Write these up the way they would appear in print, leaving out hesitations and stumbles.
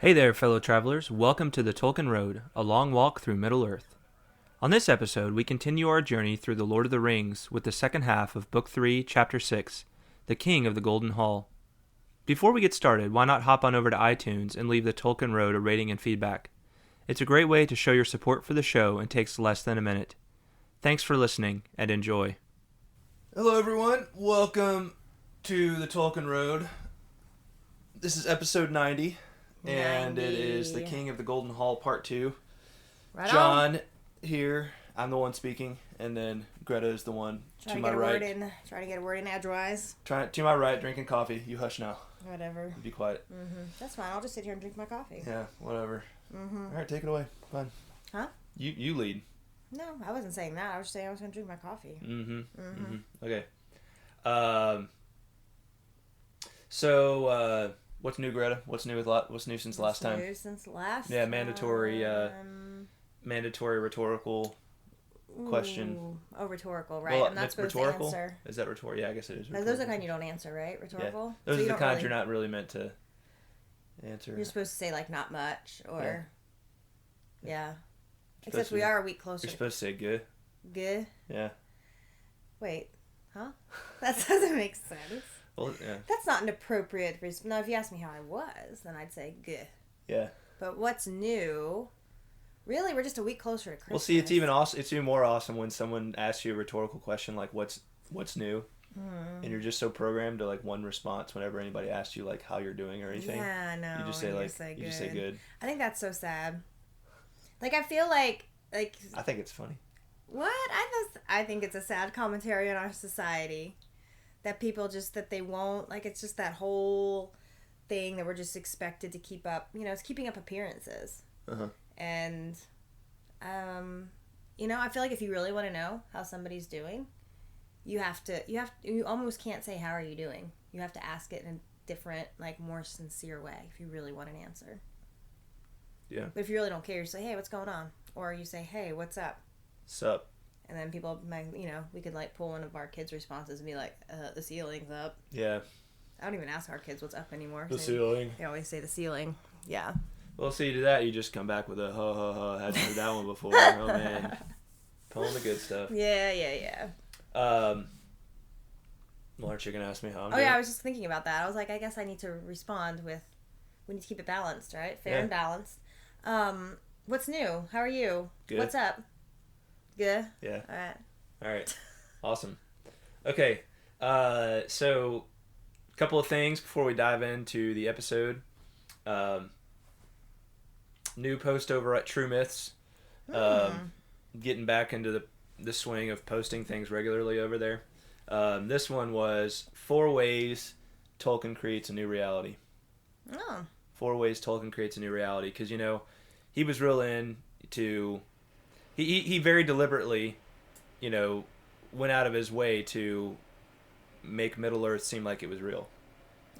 Hey there, fellow travelers. Welcome to the Tolkien Road, a long walk through Middle-earth. On this episode, we continue our journey through the Lord of the Rings with the second half of Book 3, Chapter 6, The King of the Golden Hall. Before we get started, why not hop on over to iTunes and leave the Tolkien Road a rating and feedback? It's a great way to show your support for the show and takes less than a minute. Thanks for listening, and enjoy. Hello, everyone. Welcome to the Tolkien Road. This is episode 90. And it is The King of the Golden Hall, Part 2. Right John on. Here, I'm the one speaking, and then Greta is the one to my right. Trying to get a word in edgewise. To my right, drinking coffee. You hush now. Whatever. Be quiet. Mm-hmm. That's fine. I'll just sit here and drink my coffee. Yeah, whatever. Mm-hmm. All right, take it away. Fine. Huh? You lead. No, I wasn't saying that. I was just saying I was going to drink my coffee. Okay. So, what's new, Greta? What's new since last time? What's new since last time? Yeah, mandatory rhetorical question. Oh, rhetorical, right. Well, I'm not supposed rhetorical? to answer. Is that rhetorical? Yeah, I guess it is rhetorical. Those are the kind you don't answer, right? Rhetorical? Yeah. Those are the kind you're not really meant to answer. You're supposed to say, like, not much, or... Yeah. Except we are a week closer. You're supposed to say good. Good? Yeah. Wait. Huh? That doesn't make sense. Well, yeah. That's not an appropriate response. Now, if you asked me how I was, then I'd say good. Yeah. But what's new? Really, we're just a week closer to Christmas. Well, see, it's even more awesome when someone asks you a rhetorical question like, "What's new?" And you're just so programmed to like one response whenever anybody asks you like how you're doing or anything. Yeah, no. You just say you just say good. I think that's so sad. Like, I feel like I think it's funny. What? I think it's a sad commentary on our society. That people that they won't, like, it's just that whole thing that we're just expected to keep up, it's keeping up appearances. Uh-huh. And, I feel like if you really want to know how somebody's doing, you almost can't say, how are you doing? You have to ask it in a different, like, more sincere way if you really want an answer. Yeah. But if you really don't care, you say, hey, what's going on? Or you say, hey, what's up? Sup? And then people might, we could, like, pull one of our kids' responses and be like, the ceiling's up. Yeah. I don't even ask our kids what's up anymore. The ceiling. They always say the ceiling. Yeah. Well, see, to that, you just come back with a ha ha ha. Hadn't heard that one before. Oh, man. Pulling the good stuff. Yeah. Well, aren't you going to ask me how I'm doing? Yeah, I was just thinking about that. I was like, I guess I need to respond with, we need to keep it balanced, right? Fair and balanced. What's new? How are you? Good. What's up? Good? Yeah. All right. Awesome. Okay. So, a couple of things before we dive into the episode. New post over at True Myths. Getting back into the swing of posting things regularly over there. This one was 4 ways Tolkien creates a new reality. Oh. 4 ways Tolkien creates a new reality. Because, he was real into... He very deliberately, went out of his way to make Middle-earth seem like it was real.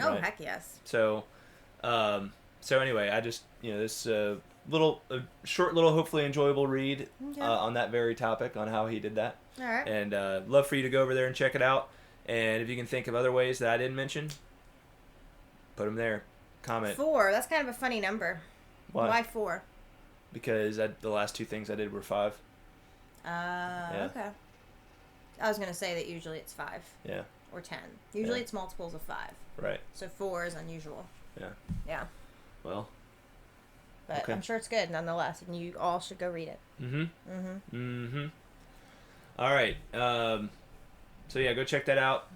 Oh, right? Heck yes. So anyway, I just, this short little, hopefully enjoyable read on that very topic, on how he did that. All right. And love for you to go over there and check it out. And if you can think of other ways that I didn't mention, put them there. Comment. 4. That's kind of a funny number. Why 4? Because the last 2 things I did were 5. Okay. I was going to say that usually it's 5. Yeah. Or 10. Usually it's multiples of 5. Right. So 4 is unusual. Yeah. Yeah. Well. But okay. I'm sure it's good nonetheless, and you all should go read it. All right. So yeah, go check that out.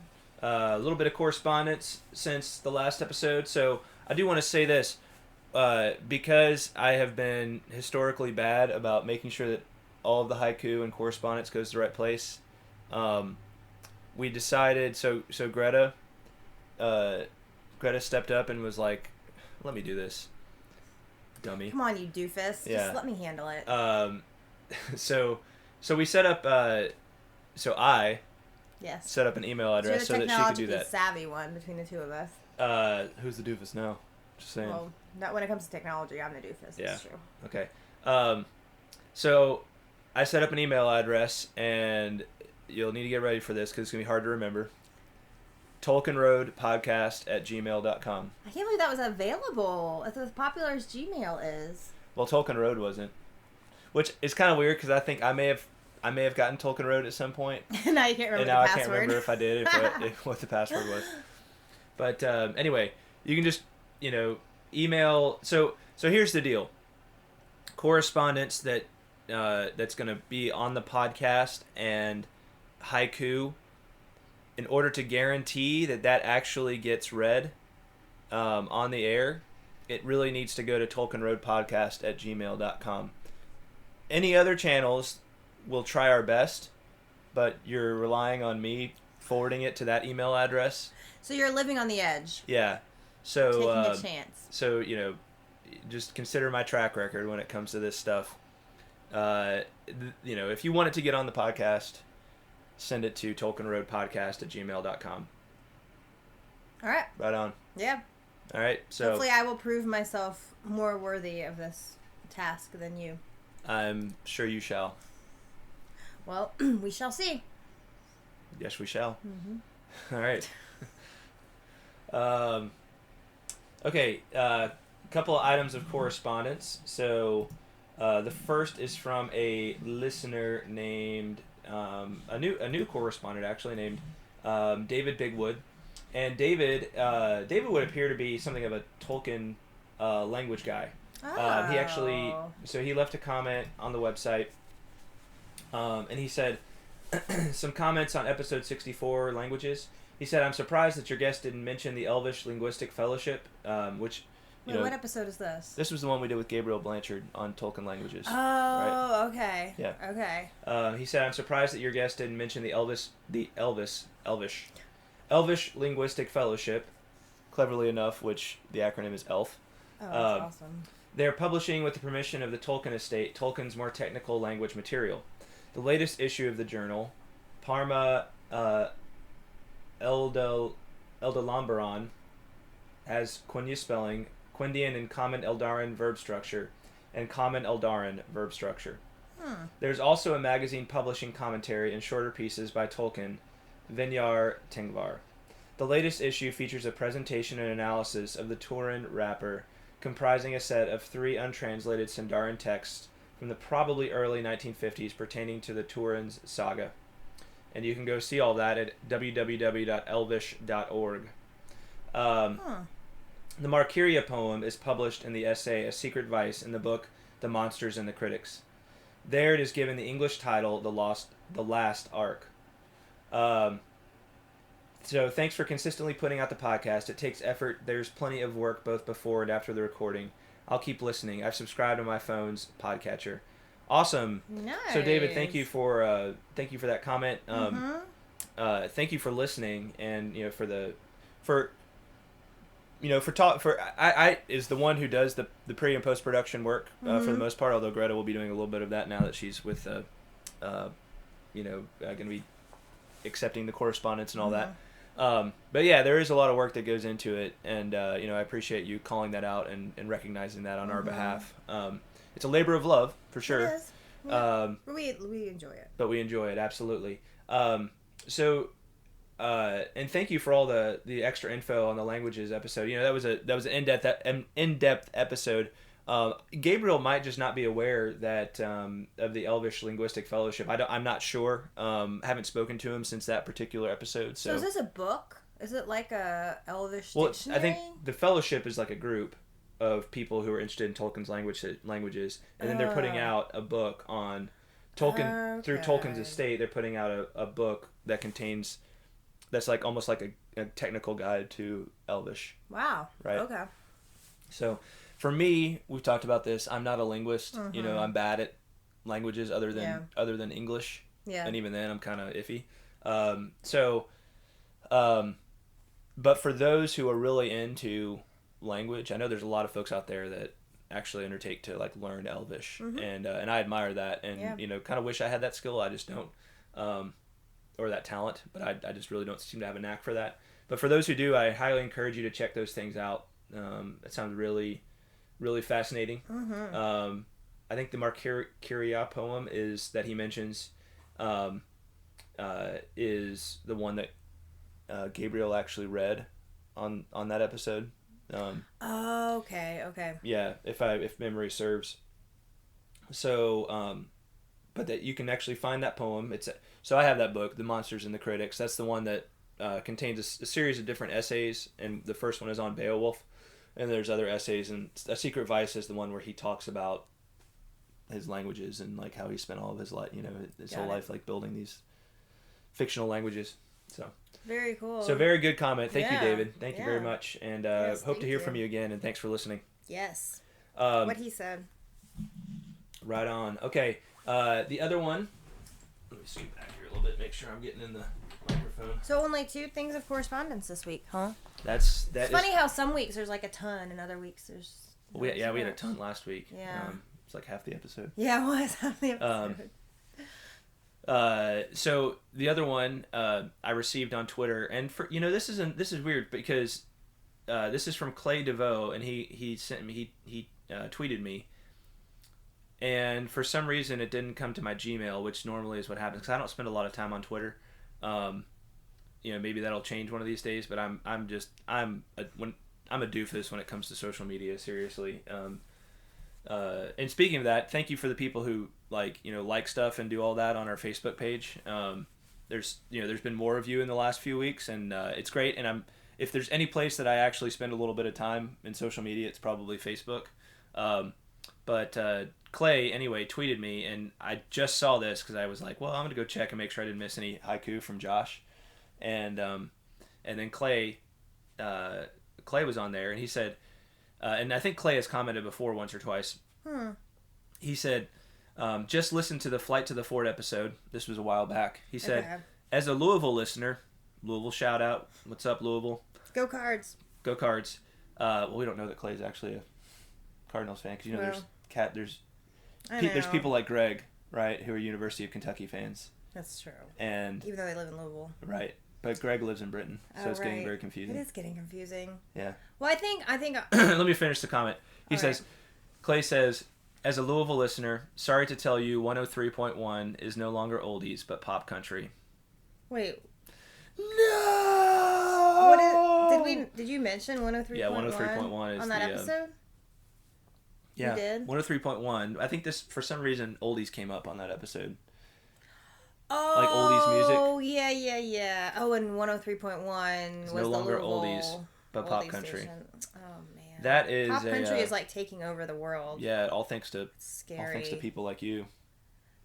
A little bit of correspondence since the last episode. So I do want to say this. Because I have been historically bad about making sure that all of the haiku and correspondence goes to the right place, we decided. So Greta stepped up and was like, "Let me do this, dummy." Come on, you doofus. Yeah. Just let me handle it. So we set up. So I Yes. set up an email address so that she could do that. Savvy one between the two of us. Who's the doofus now? Just saying. Well, not when it comes to technology. I'm the doofus. Yeah. It's true. Okay. So I set up an email address, and you'll need to get ready for this because it's going to be hard to remember. TolkienRoadPodcast@gmail.com. I can't believe that was available. It's as popular as Gmail is. Well, Tolkien Road wasn't, which is kind of weird because I think I may have gotten Tolkien Road at some point. Now you can't remember and now the I password. can't remember if I did, if what the password was. But anyway, you can just email. So here's the deal. Correspondence that's going to be on the podcast and Haiku. In order to guarantee that actually gets read on the air, it really needs to go to TolkienRoadPodcast@gmail.com. Any other channels, we'll try our best, but you're relying on me forwarding it to that email address. So you're living on the edge. Yeah. So taking a chance. So just consider my track record when it comes to this stuff. If you want it to get on the podcast, send it to TolkienRoadPodcast@gmail.com. All right. Right on. Yeah. All right. So hopefully I will prove myself more worthy of this task than you. I'm sure you shall. Well, we shall see. Yes, we shall. Mm-hmm. All right. Okay. Couple of items of correspondence. So the first is from a listener named a new correspondent actually named David Bigwood, and David would appear to be something of a Tolkien language guy. Oh. He left a comment on the website, and he said some comments on episode 64 languages. He said, "I'm surprised that your guest didn't mention the Elvish Linguistic Fellowship, which." What episode is this? This was the one we did with Gabriel Blanchard on Tolkien languages. Oh, right? Okay. Yeah. Okay. He said, "I'm surprised that your guest didn't mention the Elvish Linguistic Fellowship, cleverly enough, which the acronym is ELF. Oh, that's awesome. They're publishing with the permission of the Tolkien estate Tolkien's more technical language material. The latest issue of the journal, Parma Eldalambaron, has Quenya spelling, Quendian and Common Eldarin verb structure, and Common Eldarin verb structure. There's also a magazine publishing commentary and shorter pieces by Tolkien, Vinyar Tengvar. The latest issue features a presentation and analysis of the Turin Wrapper, comprising a set of 3 untranslated Sindarin texts from the probably early 1950s pertaining to the Turin's saga. And you can go see all that at www.elvish.org. The Markyria poem is published in the essay A Secret Vice in the book The Monsters and the Critics. There it is given the English title The Last Ark. So thanks for consistently putting out the podcast. It takes effort. There's plenty of work both before and after the recording. I'll keep listening. I've subscribed to my phone's podcatcher. Awesome. Nice. So David, thank you for that comment. Thank you for listening, and I is the one who does the pre and post production work for the most part. Although Greta will be doing a little bit of that now that she's with going to be accepting the correspondence and all that. But yeah, there is a lot of work that goes into it, and I appreciate you calling that out and recognizing that on our behalf. It's a labor of love for sure. It is. Yeah. We enjoy it. But we enjoy it absolutely. And thank you for all the extra info on the languages episode. That was an in-depth episode. Gabriel might just not be aware that of the Elvish Linguistic Fellowship. I'm not sure. Haven't spoken to him since that particular episode. So is this a book? Is it like a Elvish dictionary? I think the Fellowship is like a group of people who are interested in Tolkien's languages, and then they're putting out a book on Tolkien through Tolkien's estate. They're putting out a book that's like almost like a technical guide to Elvish. Wow. Right. Okay. So, for me, we've talked about this. I'm not a linguist. I'm bad at languages other than English. Yeah. And even then, I'm kind of iffy. So, but for those who are really into language, I know there's a lot of folks out there that actually undertake to like learn Elvish, and I admire that, and kind of wish I had that skill. I just don't, or that talent, but I just really don't seem to have a knack for that. But for those who do, I highly encourage you to check those things out. It sounds really, really fascinating. I think the Markyria poem is that he mentions is the one that Gabriel actually read on that episode. Okay. Yeah, if memory serves. So, but that you can actually find that poem. So I have that book, The Monsters and the Critics. That's the one that contains a series of different essays, and the first one is on Beowulf, and there's other essays. And A Secret Vice is the one where he talks about his languages and like how he spent all of his life, his whole life like building these fictional languages. So very cool. So very good comment. Thank you, David. Thank you very much, and hope to hear you. from you again. And thanks for listening. Yes. What he said. Right on. Okay. The other one. Let me scoot back here a little bit. Make sure I'm getting in the microphone. So only 2 things of correspondence this week, huh? It's funny how some weeks there's like a ton, and other weeks there's. We had a ton last week. Yeah. It's like half the episode. Yeah, it was half the episode. So the other one I received on Twitter, and for this is weird because this is from Clay DeVoe, and he sent me he tweeted me, and for some reason it didn't come to my Gmail, which normally is what happens because I don't spend a lot of time on Twitter. Maybe that'll change one of these days, but I'm a doofus when it comes to social media. Seriously. And speaking of that, thank you for the people who like stuff and do all that on our Facebook page. There's been more of you in the last few weeks, and it's great. And if there's any place that I actually spend a little bit of time in social media, it's probably Facebook. But Clay anyway tweeted me, and I just saw this because I was like, well, I'm gonna go check and make sure I didn't miss any haiku from Josh, and then Clay was on there, and he said. And I think Clay has commented before once or twice. He said, just listen to the Flight to the Fort episode. This was a while back. He said, as a Louisville listener, Louisville shout out. What's up, Louisville? Go Cards. Go Cards. Well, we don't know that Clay's actually a Cardinals fan because there's people like Greg, right, who are University of Kentucky fans. That's true. And even though they live in Louisville. Right. But Greg lives in Britain, so it's getting very confusing. It is getting confusing. Yeah. Well, I think. Let me finish the comment. He says, Clay says, as a Louisville listener, sorry to tell you 103.1 is no longer oldies, but pop country. Wait. No! Did you mention 103.1? Yeah, 103.1 is on that episode? Yeah. You did? 103.1. I think this, for some reason, oldies came up on that episode. Oh, like oldies music. Oh, yeah. Oh, and 103.1 was no longer the oldies, but pop country. Station. Oh, man. That is pop country is like taking over the world. Yeah, all thanks to people like you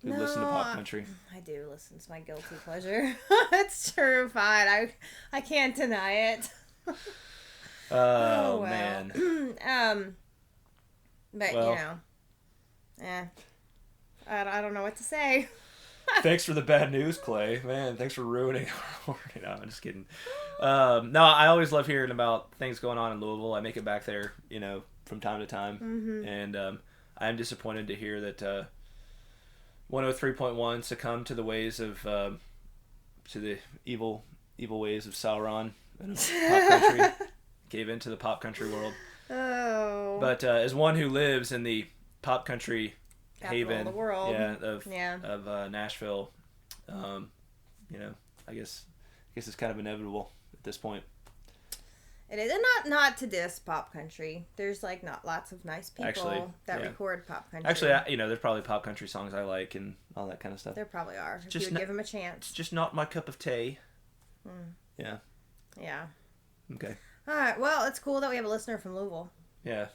who listen to pop country. I do listen. It's my guilty pleasure. It's true. Fine. I can't deny it. Oh, well. Man. But I don't know what to say. Thanks for the bad news, Clay. Man, thanks for ruining our morning. No, I'm just kidding. No, I always love hearing about things going on in Louisville. I make it back there, from time to time. Mm-hmm. And I'm disappointed to hear that 103.1 succumbed to the ways of, to the evil ways of Sauron and pop country. Gave into the pop country world. Oh. But as one who lives in the pop country haven, the world. Of Nashville, I guess it's kind of inevitable at this point. It is, and not to diss pop country. There's like not lots of nice people that record pop country. Actually, there's probably pop country songs I like and all that kind of stuff. There probably are. If you would give them a chance. It's just not my cup of tea. Yeah. Yeah. Okay. All right. Well, it's cool that we have a listener from Louisville. Yeah.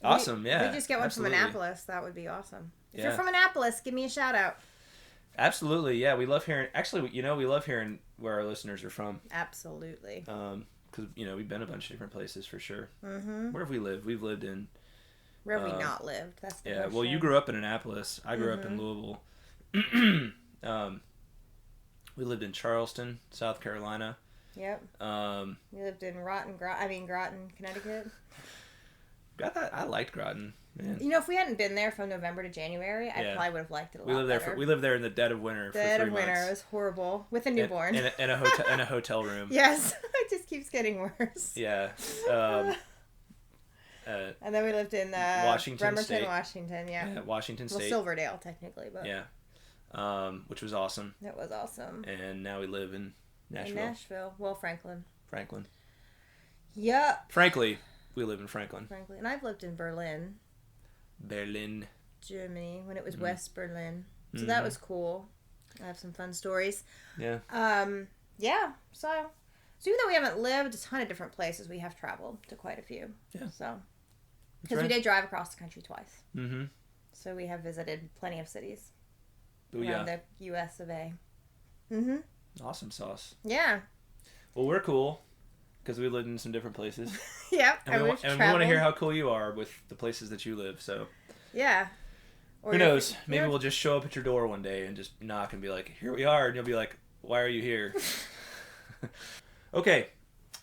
Awesome. If we just get one from Annapolis, that would be awesome. If you're from Annapolis, give me a shout out. Absolutely. Yeah, we love hearing. Actually, we love hearing where our listeners are from. Absolutely. Because we've been a bunch of different places for sure. Mm-hmm. Where have we lived? We've lived in. Where have we not lived? That's the question. Well, you grew up in Annapolis. I grew up in Louisville. We lived in Charleston, South Carolina. Yep. We lived in Groton, Connecticut. I liked Groton. Man. You know, if we hadn't been there from November to January, I probably would have liked it a lot better. We lived there in the dead of winter for 3 months. Dead of winter. It was horrible. With a newborn. In a hotel room. Yes. It just keeps getting worse. Yeah. And then we lived in Bremerton, State. Washington. Yeah. Washington State. Well, Silverdale, technically. But yeah. Which was awesome. That was awesome. And now we live in Nashville. Well, Franklin. Yep. Frankly, we live in Franklin. And I've lived in Berlin, Germany, when it was West Berlin. So that was cool. I have some fun stories. Yeah. Yeah. So even though we haven't lived a ton of different places, we have traveled to quite a few. Yeah. So because we did drive across the country twice. Mm-hmm. So we have visited plenty of cities around the U.S. of A. Mm-hmm. Awesome sauce. Yeah. Well, we're cool because we lived in some different places. Yep. And we want to hear how cool you are with the places that you live. So. Yeah. Or who knows? Maybe we'll just show up at your door one day and just knock and be like, "Here we are," and you'll be like, "Why are you here?" Okay,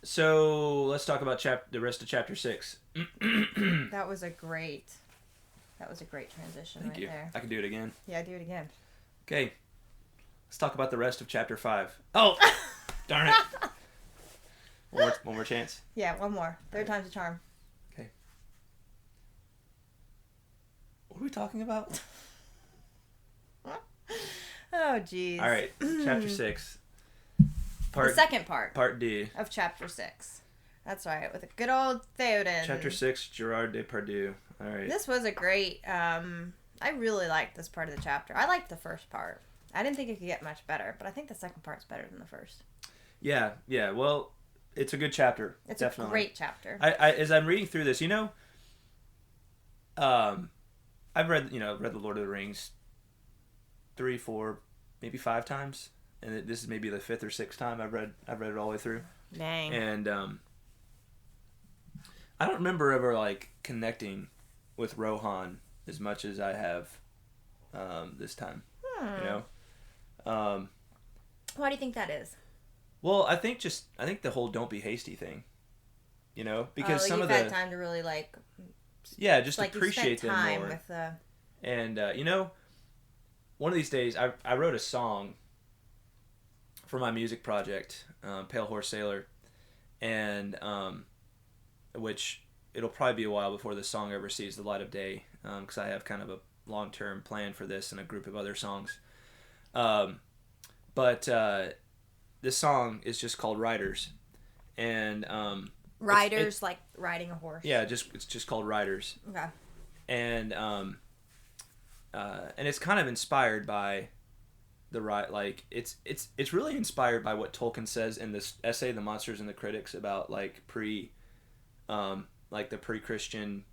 so let's talk about the rest of chapter 6. That was a great transition. Thank you. There. I can do it again. Yeah, do it again. Okay, let's talk about the rest of chapter 5. Oh, darn it! One more chance. Yeah, one more. Third time's a charm. Okay. What are we talking about? Oh, jeez. All right, chapter 6. The second part. Part D. Of chapter 6. That's right, with a good old Theoden. Chapter 6, Gerard Depardieu. All right. This was a great, I really liked this part of the chapter. I liked the first part. I didn't think it could get much better, but I think the second part's better than the first. Yeah. Well, it's a good chapter. It's definitely a great chapter. I as I'm reading through this, I've read the Lord of the Rings 3, 4, maybe 5 times. And this is maybe the 5th or 6th time I've read it all the way through. Dang. And I don't remember ever connecting with Rohan as much as I have this time. Why do you think that is? Well, I think the whole "don't be hasty" thing. Because some of you've had time to really just appreciate them more. With, and one of these days I wrote a song for my music project, Pale Horse Sailor, and which it'll probably be a while before this song ever sees the light of day, because I have kind of a long-term plan for this and a group of other songs. But this song is just called Riders, and Riders like riding a horse. Yeah, it's just called Riders. Okay. And it's kind of inspired by it's really inspired by what Tolkien says in this essay, The Monsters and the Critics, about the pre-Christian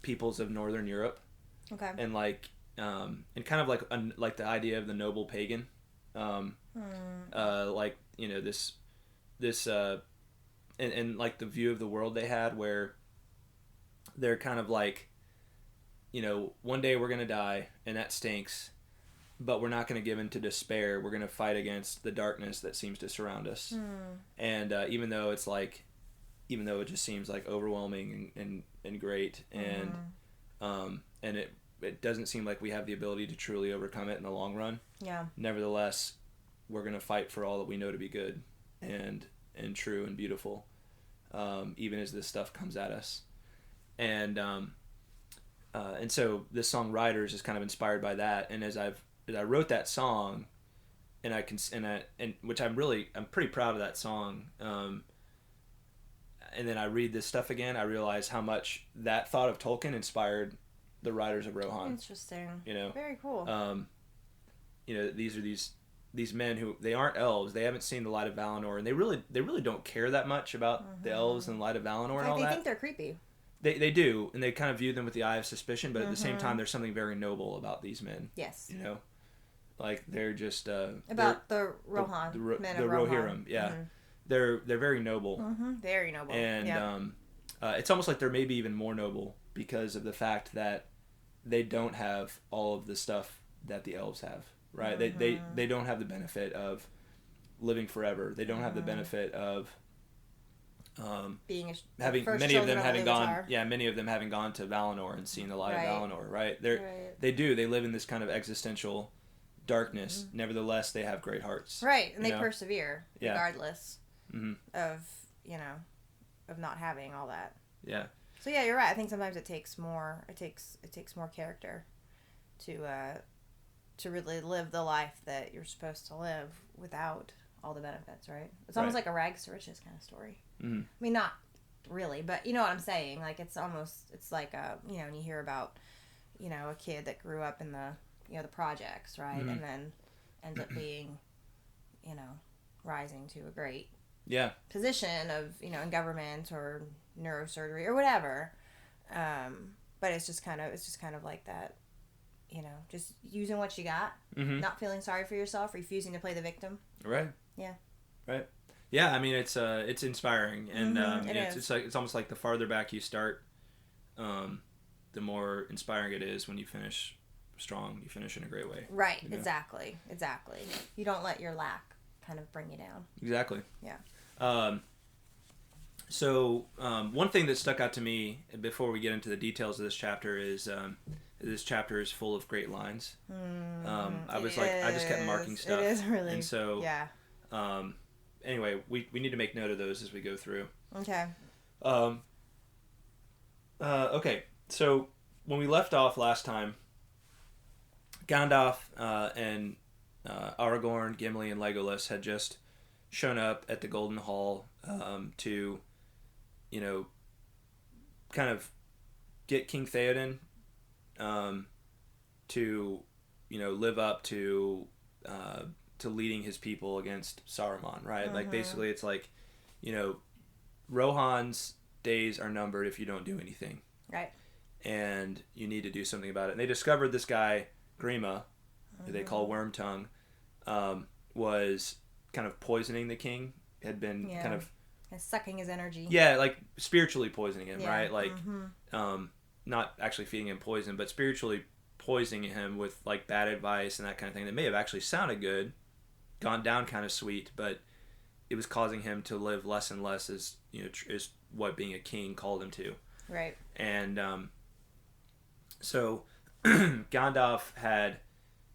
peoples of Northern Europe. Okay. And and kind of like the idea of the noble pagan, this and the view of the world they had, where they're kind of one day we're gonna die and that stinks, but we're not going to give in to despair. We're going to fight against the darkness that seems to surround us. And even though it just seems overwhelming and great, and it doesn't seem like we have the ability to truly overcome it in the long run. Yeah. Nevertheless, we're going to fight for all that we know to be good and true and beautiful, even as this stuff comes at us. And so this song Riders is kind of inspired by that. And as I wrote that song, and which I'm pretty proud of that song. And then I read this stuff again, I realize how much that thought of Tolkien inspired the Riders of Rohan. Interesting. Very cool. These are these men who, they aren't elves, they haven't seen the light of Valinor, and they really don't care that much about the elves and the light of Valinor and all that. They think they're creepy. They do, and they kind of view them with the eye of suspicion, but at the same time, there's something very noble about these men. Yes. They're just about the Rohan, men of Rohan. Rohirrim, yeah. Mm-hmm. They're very noble. Mm-hmm. Very noble. And it's almost like they're maybe even more noble because of the fact that they don't have all of the stuff that the elves have. right? They don't have the benefit of living forever. They don't have the benefit of being having many of them having gone to Valinor and seen the light of Valinor, right? They live in this kind of existential darkness. Nevertheless, they have great hearts, right? And they persevere regardless of of not having all that. Yeah. So yeah, you're right. I think sometimes it takes more character to really live the life that you're supposed to live without all the benefits, right? It's almost like a rags to riches kind of story. I mean, not really, but you know what I'm saying. Like it's like when you hear about a kid that grew up in the the projects, right, and then ends up being rising to a great position of in government or neurosurgery or whatever. But it's just kind of like that, just using what you got, not feeling sorry for yourself, refusing to play the victim. Right. Yeah. Right. Yeah, I mean it's inspiring, and it's almost like the farther back you start, the more inspiring it is when you finish strong. You finish in a great way. Right. Exactly. You don't let your lack kind of bring you down. Exactly. Yeah. So one thing that stuck out to me before we get into the details of this chapter is this chapter is full of great lines. I just kept marking stuff. It is really. And so yeah. Anyway, we need to make note of those as we go through. Okay. Okay, so when we left off last time, Gandalf and Aragorn, Gimli, and Legolas had just shown up at the Golden Hall to, kind of get King Theoden to, live up to leading his people against Saruman, right? Like basically it's like, Rohan's days are numbered if you don't do anything. Right. And you need to do something about it. And they discovered this guy, Gríma, who they call Wormtongue, was kind of poisoning the king, had been kind of sucking his energy. Yeah, like spiritually poisoning him, right? Like, not actually feeding him poison, but spiritually poisoning him with like bad advice and that kind of thing that may have actually sounded good, gone down kind of sweet, but it was causing him to live less and less as is what being a king called him to. Right. And so Gandalf had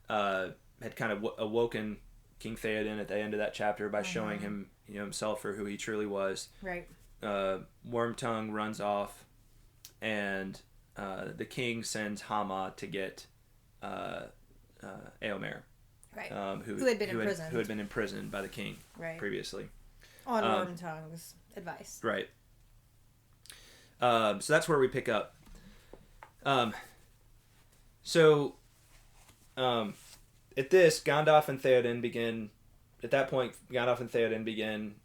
kind of awoken King Theoden at the end of that chapter by showing him himself for who he truly was. Right. Wormtongue runs off, and the king sends Hama to get Éomer, right? Who had been imprisoned by the king previously on Wormtongue's advice. Right. So that's where we pick up. At this, Gandalf and Theoden begin. At that point, Gandalf and Theoden begin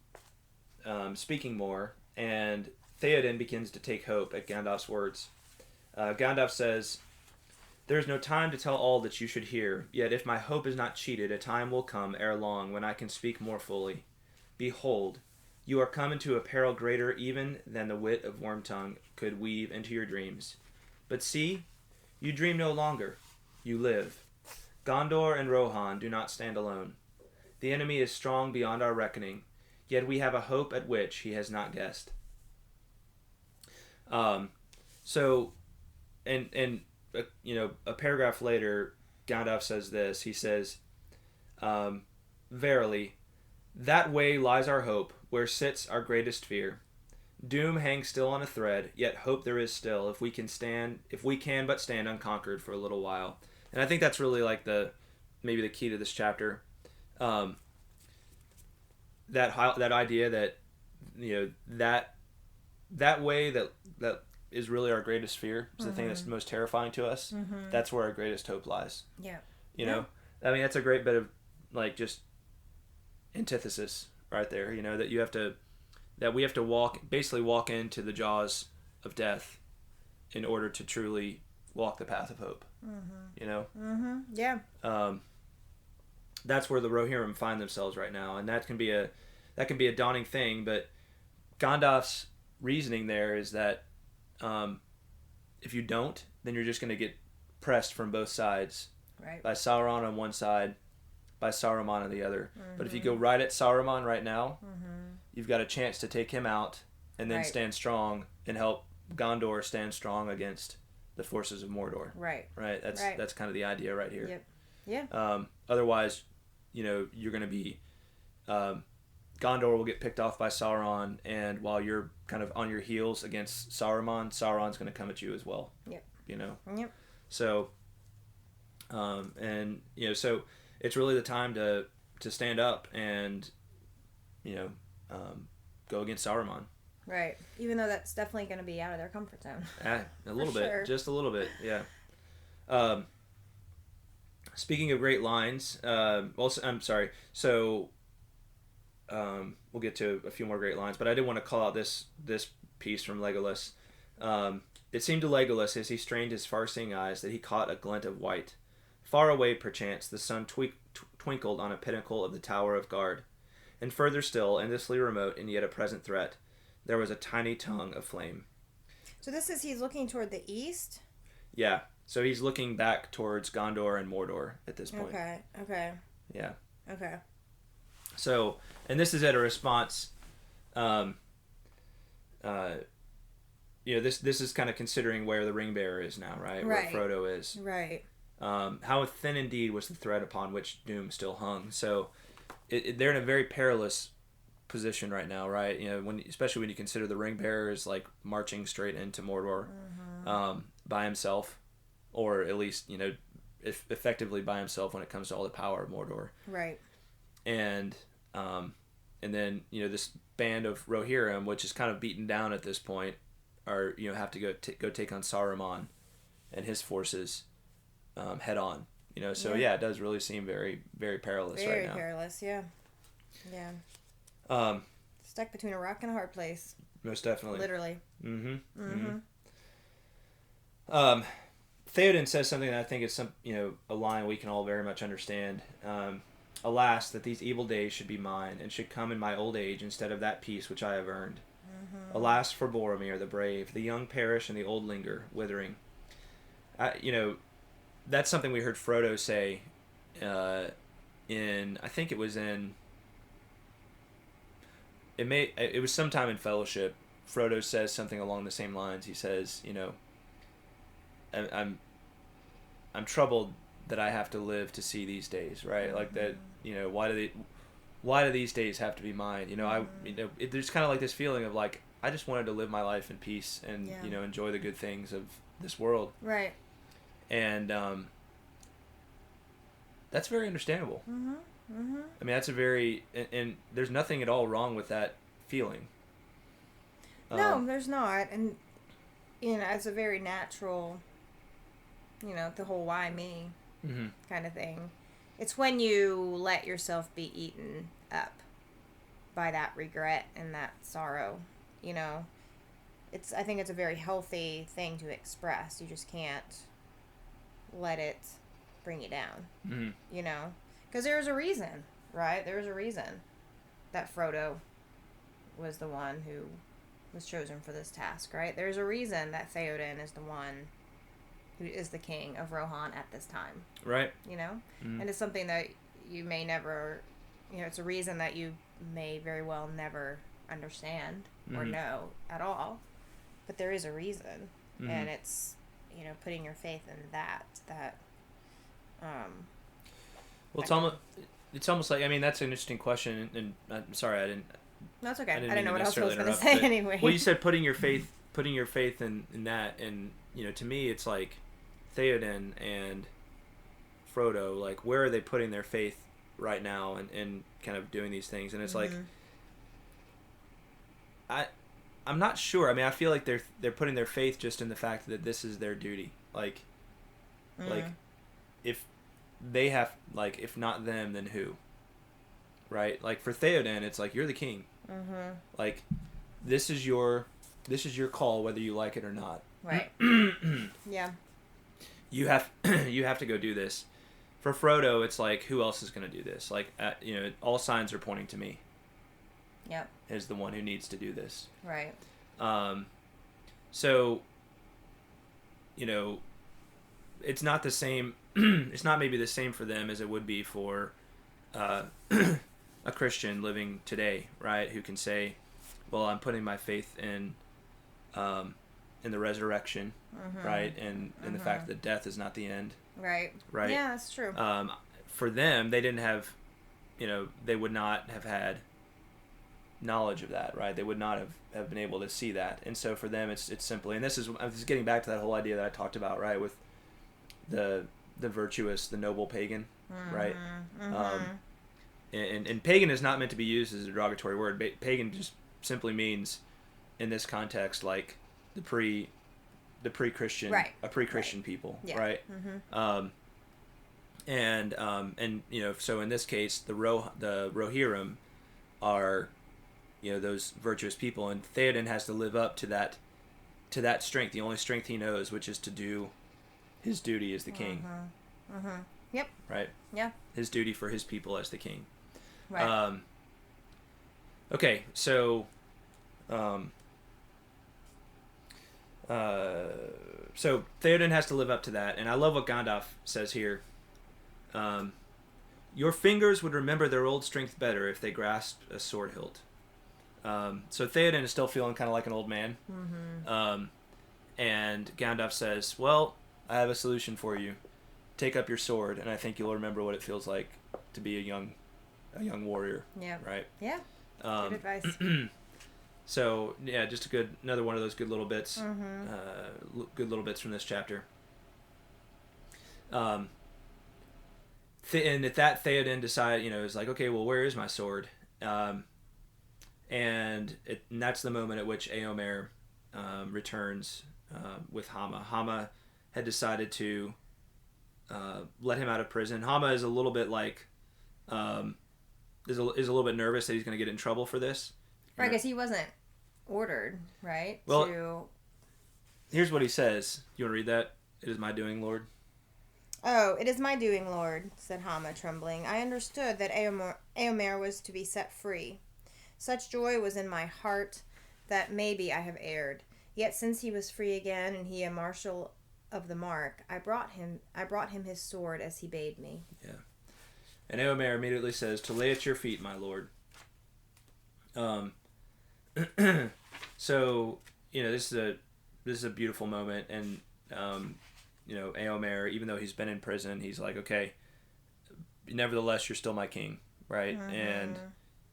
speaking more, and Theoden begins to take hope at Gandalf's words. Gandalf says, "There is no time to tell all that you should hear, yet if my hope is not cheated, a time will come ere long when I can speak more fully. Behold, you are come into a peril greater even than the wit of Wormtongue could weave into your dreams. But see, you dream no longer. You live. Gondor and Rohan do not stand alone. The enemy is strong beyond our reckoning, yet we have a hope at which he has not guessed." A paragraph later, Gandalf says this. He says, "Verily, that way lies our hope, where sits our greatest fear. Doom hangs still on a thread, yet hope there is still, if we can but stand unconquered for a little while." And I think that's really like maybe the key to this chapter. That idea that that way that is really our greatest fear, is the thing that's most terrifying to us. That's where our greatest hope lies. Yeah. I mean, that's a great bit of like just antithesis right there. That we have to walk into the jaws of death in order to truly walk the path of hope. Yeah. That's where the Rohirrim find themselves right now, and that can be a daunting thing. But Gandalf's reasoning there is that if you don't, then you're just going to get pressed from both sides, Right. by Sauron on one side, by Saruman on the other. Mm-hmm. But if you go right at Saruman right now, Mm-hmm. you've got a chance to take him out and then Right. stand strong and help Gondor stand strong against the forces of Mordor. Right. Right. That's kind of the idea right here. Yep. Yeah. Otherwise, you're going to be Gondor will get picked off by Sauron, and while you're kind of on your heels against Sauron's going to come at you as well. Yep. Yep. So, so it's really the time to stand up and, go against Saruman. Right. Even though that's definitely going to be out of their comfort zone. A little bit. Sure. Just a little bit, yeah. Speaking of great lines, I'm sorry. So, we'll get to a few more great lines, but I did want to call out this piece from Legolas. It seemed to Legolas as he strained his far-seeing eyes that he caught a glint of white. Far away, perchance, the sun twinkled on a pinnacle of the Tower of Guard. And further still, endlessly remote and yet a present threat, there was a tiny tongue of flame. So he's looking toward the east? Yeah. So he's looking back towards Gondor and Mordor at this point. Okay. Yeah. Okay. So, and this is at a response, this is kind of considering where the ring bearer is now, right? Right. Where Frodo is. Right. How thin indeed was the thread upon which doom still hung. So, they're in a very perilous position right now, right? Especially when you consider the ring bearer is like marching straight into Mordor, by himself, or at least effectively by himself when it comes to all the power of Mordor. Right. And then this band of Rohirrim, which is kind of beaten down at this point, are have to go take on Saruman and his forces head on. So it does really seem very, very perilous right now. Very perilous, yeah. Stuck between a rock and a hard place. Most definitely. Literally. Theoden says something that I think is a line we can all very much understand. Alas, that these evil days should be mine, and should come in my old age instead of that peace which I have earned. Alas for Boromir the brave, the young perish and the old linger, withering. That's something we heard Frodo say I think it was it was sometime in Fellowship. Frodo says something along the same lines. He says, I'm troubled that I have to live to see these days, right? Like that, why do these days have to be mine? There's kind of like this feeling of like, I just wanted to live my life in peace and, enjoy the good things of this world. Right. And, that's very understandable. I mean, that's a very, and there's nothing at all wrong with that feeling. No, there's not. And, it's a very natural, the whole why me kind of thing. It's when you let yourself be eaten up by that regret and that sorrow, I think it's a very healthy thing to express. You just can't let it bring you down, because there's a reason, right? There's a reason that Frodo was the one who was chosen for this task, right? There's a reason that Theoden is the one who is the king of Rohan at this time. Right. And it's something that you may never, it's a reason that you may very well never understand or know at all. But there is a reason. And it's, putting your faith in that. Well, it's almost like, I mean, that's an interesting question, and I'm sorry, I didn't. That's okay. I didn't mean know what else I was going to interrupt, say anyway. Well, you said putting your faith in that, and to me, it's like Theoden and Frodo, like, where are they putting their faith right now, and kind of doing these things, and it's like, I'm not sure. I mean, I feel like they're putting their faith just in the fact that this is their duty, like if they have, like, if not them, then who? Right? Like, for Theoden, it's like, you're the king. Like, this is your call, whether you like it or not. Right. Yeah. You have to go do this. For Frodo, it's like, who else is going to do this? Like, all signs are pointing to me. Yep. As the one who needs to do this. Right. So, it's not the same. It's not maybe the same for them as it would be for a Christian living today, right? Who can say, "Well, I'm putting my faith in the resurrection, right, and the fact that death is not the end." Right. Right. Yeah, that's true. For them, they didn't have, they would not have had knowledge of that, right? They would not have been able to see that, and so for them, it's simply, and I was getting back to that whole idea that I talked about, right, with the virtuous, the noble pagan, right? And pagan is not meant to be used as a derogatory word. Pagan just simply means, in this context, like the pre-Christian, right. a pre-Christian people, yeah. right? And so in this case, the Rohirrim are, those virtuous people, and Theoden has to live up to that strength, the only strength he knows, which is to do his duty as the king. Yep. Right. Yeah. His duty for his people as the king. Right. Okay, so so Theoden has to live up to that, and I love what Gandalf says here. Your fingers would remember their old strength better if they grasped a sword hilt. So Theoden is still feeling kind of like an old man. And Gandalf says, well, I have a solution for you. Take up your sword, and I think you'll remember what it feels like to be a young warrior. Yeah. Right? Yeah. Good advice. So, yeah, just another one of those good little bits. Good little bits from this chapter. And at that, Theoden decided, is like, okay, well, where is my sword? And that's the moment at which Éomer returns with Hama. Hama had decided to let him out of prison. Hama is a little bit like, is a little bit nervous that he's going to get in trouble for this. Right, because he wasn't ordered, right? Well, here's what he says. You want to read that? It is my doing, Lord. Oh, it is my doing, Lord, said Hama, trembling. I understood that Éomer was to be set free. Such joy was in my heart that maybe I have erred. Yet since he was free again, and he a marshal of the mark, I brought him his sword as he bade me. Yeah. And Éomer immediately says, to lay at your feet, my lord. So, this is a beautiful moment, and Éomer, even though he's been in prison, he's like, okay, nevertheless, you're still my king, right? And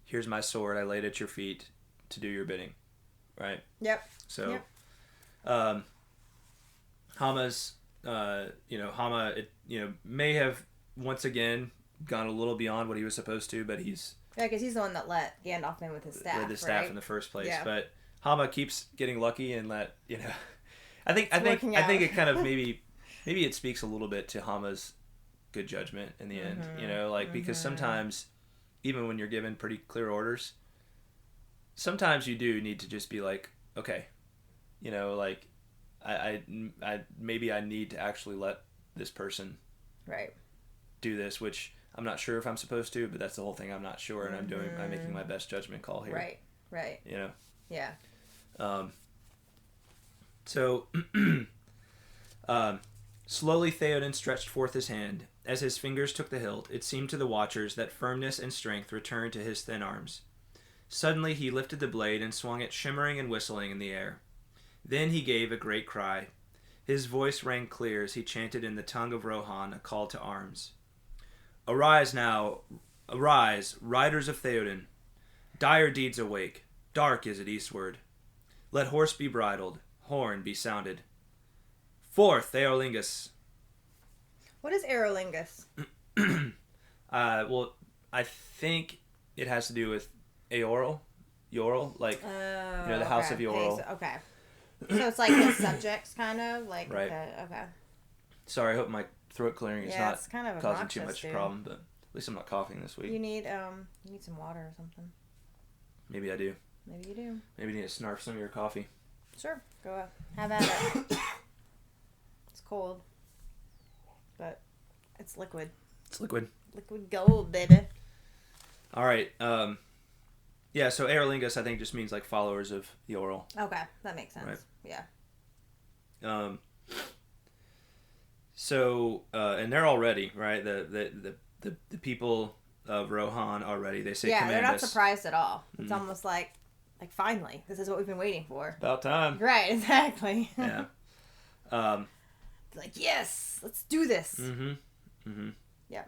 here's my sword. I laid at your feet to do your bidding, right? Yep. So, Hama's, Hama, may have once again gone a little beyond what he was supposed to, but he's... Yeah, because he's the one that let Gandalf in with his staff, with his staff in the first place. Yeah. But Hama keeps getting lucky and I think it kind of maybe it speaks a little bit to Hama's good judgment in the end, because sometimes, even when you're given pretty clear orders, sometimes you do need to just be like, okay, I maybe I need to actually let this person do this, which I'm not sure if I'm supposed to, but that's the whole thing. I'm not sure, and I'm making my best judgment call here. Right. Yeah. So, slowly Theoden stretched forth his hand. As his fingers took the hilt, it seemed to the watchers that firmness and strength returned to his thin arms. Suddenly he lifted the blade and swung it shimmering and whistling in the air. Then he gave a great cry. His voice rang clear as he chanted in the tongue of Rohan a call to arms. Arise now, arise, riders of Theoden. Dire deeds awake. Dark is it eastward. Let horse be bridled, horn be sounded. Forth, Eorlingus. What is Eorlingus? Well, I think it has to do with Eorl, the House of Eorl. Okay. So it's like the subjects, kind of like. Right. Okay. Sorry, I hope my throat clearing is not it's kind of causing too much problem, but at least I'm not coughing this week. You need some water or something. Maybe I do. Maybe you do. Maybe you need to snarf some of your coffee. Sure, go up. Have at it. It's cold, but it's liquid. It's liquid. Liquid gold, baby. All right. Yeah. So Eorlingus, I think, just means like followers of Eorl. Okay, that makes sense. Right. Yeah. So, and they're all ready, right? The people of Rohan are ready. They say, Yeah, they're not us. surprised at all. It's almost like finally, this is what we've been waiting for. About time. Right, exactly. Yeah. Like, yes, let's do this. Mm-hmm. Mm-hmm. Yeah.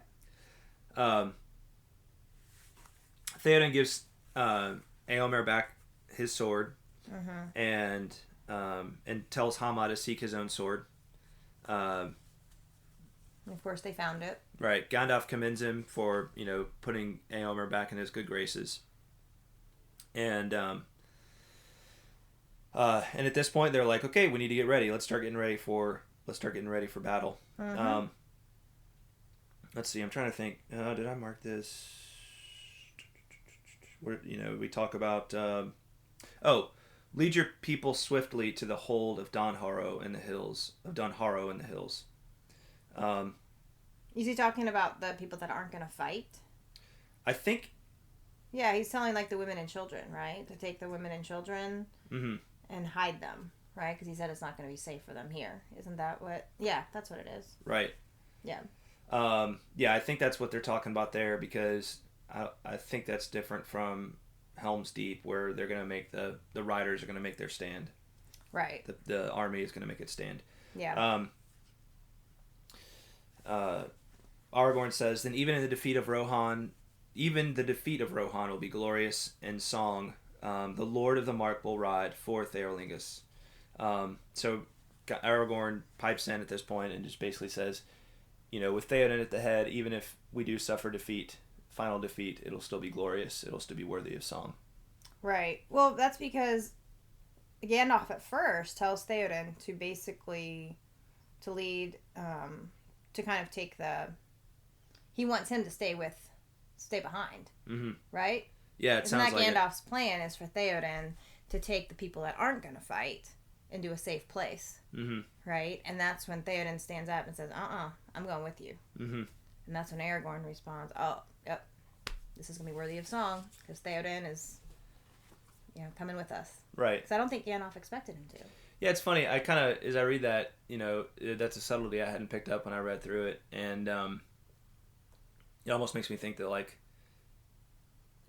Theoden gives Eomer back his sword, and tells Hama to seek his own sword. Of course, they found it. Right. Gandalf commends him for, putting Eomer back in his good graces. And at this point they're like, okay, we need to get ready. Let's start getting ready for battle. Let's see. I'm trying to think. Did I mark this? Where, we talk about. Lead your people swiftly to the hold of Dunharrow in the hills. Is he talking about the people that aren't going to fight? I think. Yeah, he's telling the women and children, right? To take the women and children and hide them, right? Because he said it's not going to be safe for them here. Isn't that what? Yeah, that's what it is. Right. Yeah. I think that's what they're talking about there, because I think that's different from Helms Deep, where they're going to make the riders are going to make their stand. Right. The army is going to make its stand. Yeah. Aragorn says, then even the defeat of Rohan will be glorious in song. The Lord of the Mark will ride for Theolingus. So Aragorn pipes in at this point and just basically says, with Theoden at the head, even if we do suffer final defeat, it'll still be glorious. It'll still be worthy of song. Right. Well, that's because Gandalf at first tells Theoden to basically lead, to kind of take he wants him to stay behind. Mm-hmm. Right? Yeah, it sounds like Gandalf's plan is for Theoden to take the people that aren't going to fight into a safe place. Mm-hmm. Right? And that's when Theoden stands up and says, I'm going with you. Mm-hmm. And that's when Aragorn responds, oh, yep, this is going to be worthy of song, because Theoden is, coming with us. Right. Because I don't think Gandalf expected him to. Yeah, it's funny. I kind of, as I read that, that's a subtlety I hadn't picked up when I read through it. And it almost makes me think that,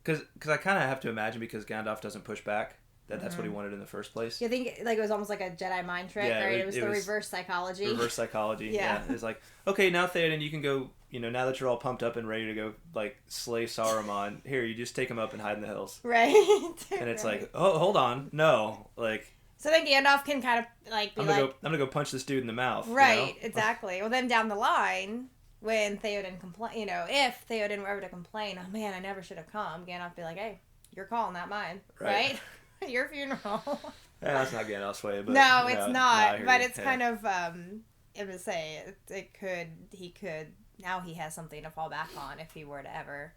because I kind of have to imagine, because Gandalf doesn't push back, that's what he wanted in the first place. You think it was almost like a Jedi mind trick, yeah, right? It was reverse psychology. Reverse psychology. Yeah. It's like, okay, now Theoden, you can go. Now that you're all pumped up and ready to go, slay Saruman, here, you just take him up and hide in the hills. Right. And it's like, oh, hold on, no, So then Gandalf can kind of be I'm gonna go punch this dude in the mouth. Right. Exactly. Well, then down the line, when Theoden complain, if Theoden were ever to complain, oh man, I never should have come, Gandalf would be like, hey, your call, not mine. Right? Your funeral. Yeah, that's not Gandalf's way, but no, it's not. No, but it's kind of I would say he could now he has something to fall back on if he were to ever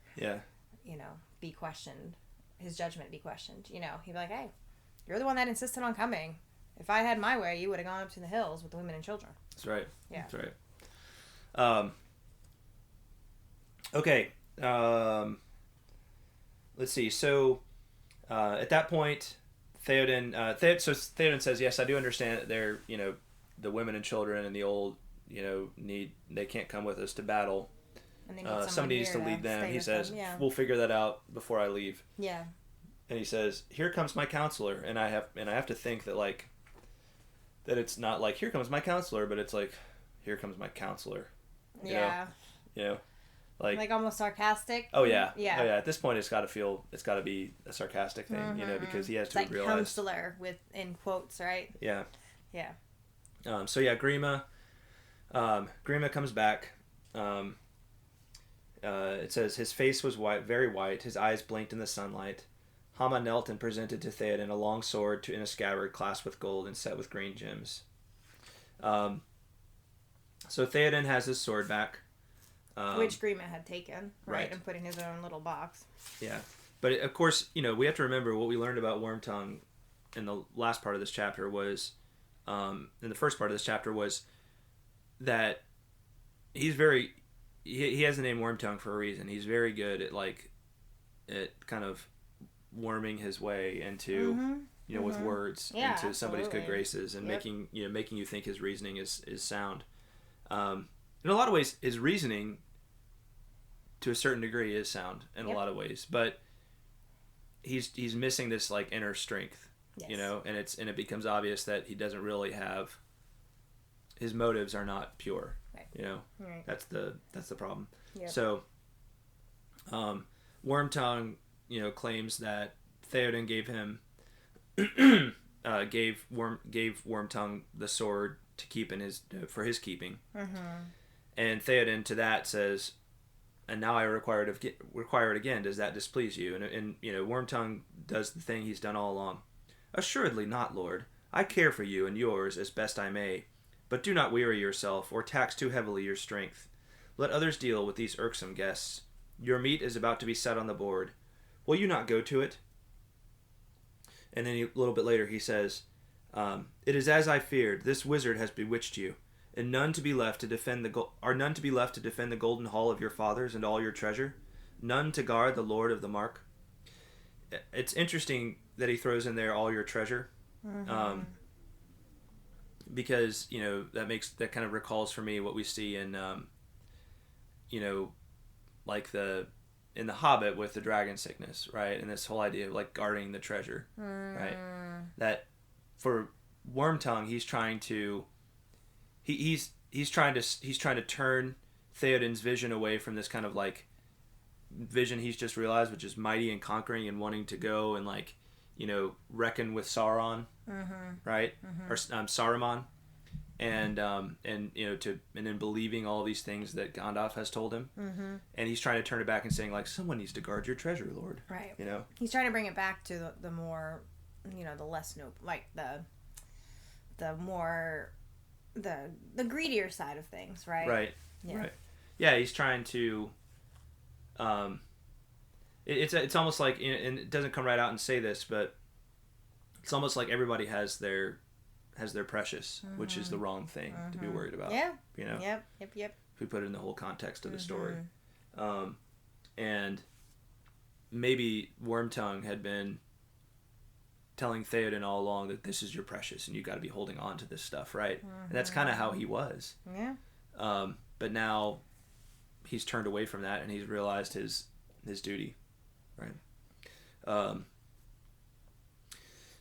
be questioned, his judgment be questioned. He'd be like, hey, you're the one that insisted on coming. If I had my way, you would have gone up to the hills with the women and children. That's right. Yeah. That's right. Okay. Let's see. So at that point, Theoden says, yes, I do understand that they're, the women and children and the old, they can't come with us to battle. And they need somebody needs to lead them. He says, we'll figure that out before I leave. Yeah. And he says, here comes my counselor. And I have to think that that it's not like, here comes my counselor, but it's like, here comes my counselor. Yeah. Almost sarcastic. Oh yeah. Yeah. Oh yeah. At this point, it's got to be a sarcastic thing, because he has to realize. Counselor in quotes, right? Yeah. Yeah. Gríma comes back. It says his face was white, very white. His eyes blinked in the sunlight. Hama knelt and presented to Theoden a long sword in a scabbard clasped with gold and set with green gems. So Theoden has his sword back. Which Gríma had taken, right, and put in his own little box. Yeah. But, of course, we have to remember what we learned about Wormtongue in the last part of this chapter was, in the first part of this chapter was that he's he has the name Wormtongue for a reason. He's very good at, at kind of worming his way into, with words, into somebody's good graces and making you think his reasoning is sound. In a lot of ways, his reasoning, to a certain degree, is sound in a lot of ways, but he's missing this like inner strength, you know, and it becomes obvious that he doesn't really have. His motives are not pure, you know. Right. That's the problem. Yep. So, Wormtongue, you know, claims that Theoden gave him gave Wormtongue the sword to keep in for his keeping, and Theoden to that says, "And now I require it again. Does that displease you?" And you know, Wormtongue does the thing he's done all along. "Assuredly not, Lord. I care for you and yours as best I may, but do not weary yourself or tax too heavily your strength. Let others deal with these irksome guests. Your meat is about to be set on the board. Will you not go to it?" And then a little bit later he says, "It is as I feared. This wizard has bewitched you, and none to be left to defend the golden hall of your fathers and all your treasure, none to guard the Lord of the Mark." It's interesting that he throws in there all your treasure, because you know that kind of recalls for me what we see in, you know, like in the Hobbit with the dragon sickness, right? And this whole idea of like guarding the treasure, right? That for Wormtongue, he's trying to turn Theoden's vision away from this kind of like vision he's just realized, which is mighty and conquering and wanting to go and like, you know, reckon with Sauron, right? Or Saruman, and you know, and then believing all these things that Gandalf has told him, and he's trying to turn it back and saying like, someone needs to guard your treasure, Lord. Right. You know, he's trying to bring it back to the more, you know, the less noble, like the more the greedier side of things, right? Right. Yeah. Right. Yeah, he's trying to. It's almost like, and it doesn't come right out and say this, but it's almost like everybody has their precious, which is the wrong thing to be worried about. Yeah. You know. Yep. If we put it in the whole context of the story, and maybe Wormtongue had been telling Theoden all along that this is your precious and you got to be holding on to this stuff, right? And that's kind of how he was. Yeah. But now he's turned away from that and he's realized his duty, right?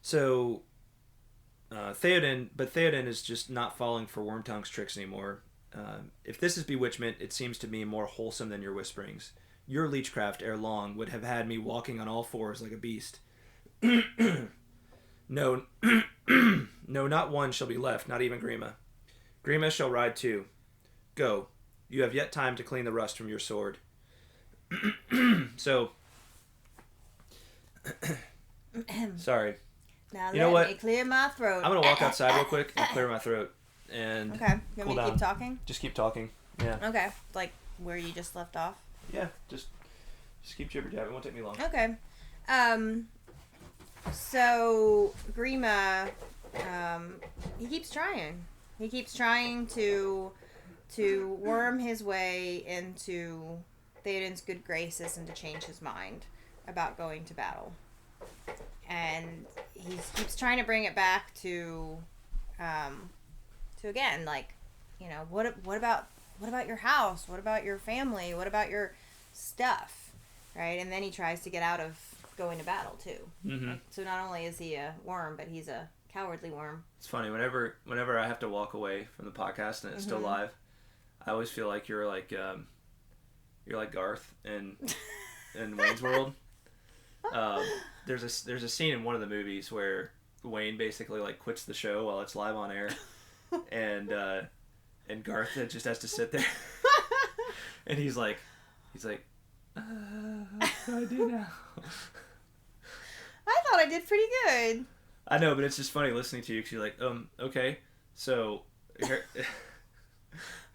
So Theoden is just not falling for Wormtongue's tricks anymore. If this is bewitchment, it seems to me more wholesome than your whisperings. Your leechcraft ere long would have had me walking on all fours like a beast. No, no, not one shall be left, not even Gríma. Gríma shall ride too. Go. You have yet time to clean the rust from your sword. So, sorry. Now you know what? Me clear my throat. I'm gonna walk outside real quick and clear my throat. And okay. You want me to keep talking? Just keep talking. Yeah. Okay. Like where you just left off. Yeah. Just keep jibber jabbing. It won't take me long. Okay. So Gríma, he keeps trying. He keeps trying to worm his way into Theoden's good graces and to change his mind about going to battle. And he keeps trying to bring it back to again, like, you know, what about your house? What about your family? What about your stuff? Right? And then he tries to get out of going to battle too. Mm-hmm. Like, so not only is he a worm, but he's a cowardly worm. It's funny, whenever I have to walk away from the podcast and it's still live, I always feel like you're like Garth in Wayne's World. There's a scene in one of the movies where Wayne basically like quits the show while it's live on air, and Garth just has to sit there, and he's like, what do I do now? I thought I did pretty good. I know, but it's just funny listening to you because you're like, okay, so.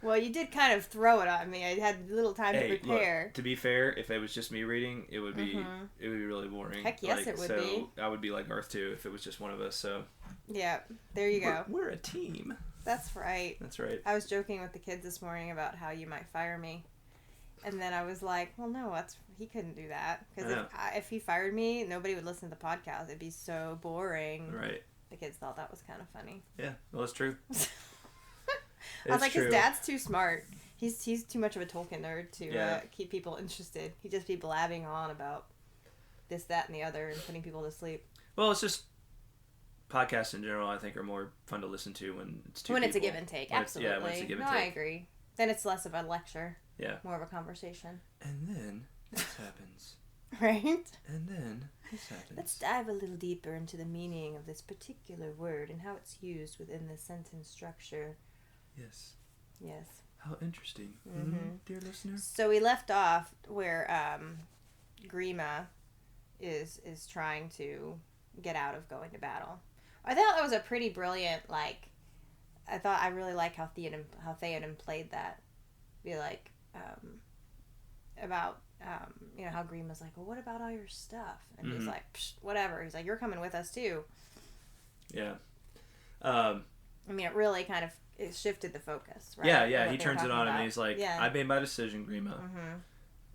Well, you did kind of throw it on me. I had little time to prepare. Look, to be fair, if it was just me reading, it would be really boring. Heck yes, it would be. So I would be like Garth too if it was just one of us. So. Yeah, there you go. We're a team. That's right. That's right. I was joking with the kids this morning about how you might fire me. And then I was like, well, no, he couldn't do that. Because if he fired me, nobody would listen to the podcast. It'd be so boring. Right. The kids thought that was kind of funny. Yeah, well, it's true. I was like, true. his dad's too smart. He's too much of a Tolkien nerd to Yeah. keep people interested. He'd just be blabbing on about this, that, and the other and putting people to sleep. Well, it's just podcasts in general, I think, are more fun to listen to when it's two When people. it's a give and take. Absolutely. When it's a give and no, take. I agree. Then it's less of a lecture. Yeah. More of a conversation. And then this happens. Right? And then this happens. Let's dive a little deeper into the meaning of this particular word and how it's used within the sentence structure. Yes. Yes. How interesting. Mm-hmm. Dear listener. So we left off where Gríma is trying to get out of going to battle. I thought that was a pretty brilliant, I really like how Theoden played that. Be like, about, how Gríma's like, well, what about all your stuff? And he's like, psh, whatever. He's like, you're coming with us too. Yeah. It really kind of it shifted the focus, right? Yeah. He turns it on and he's like, I made my decision, Gríma. Mm-hmm.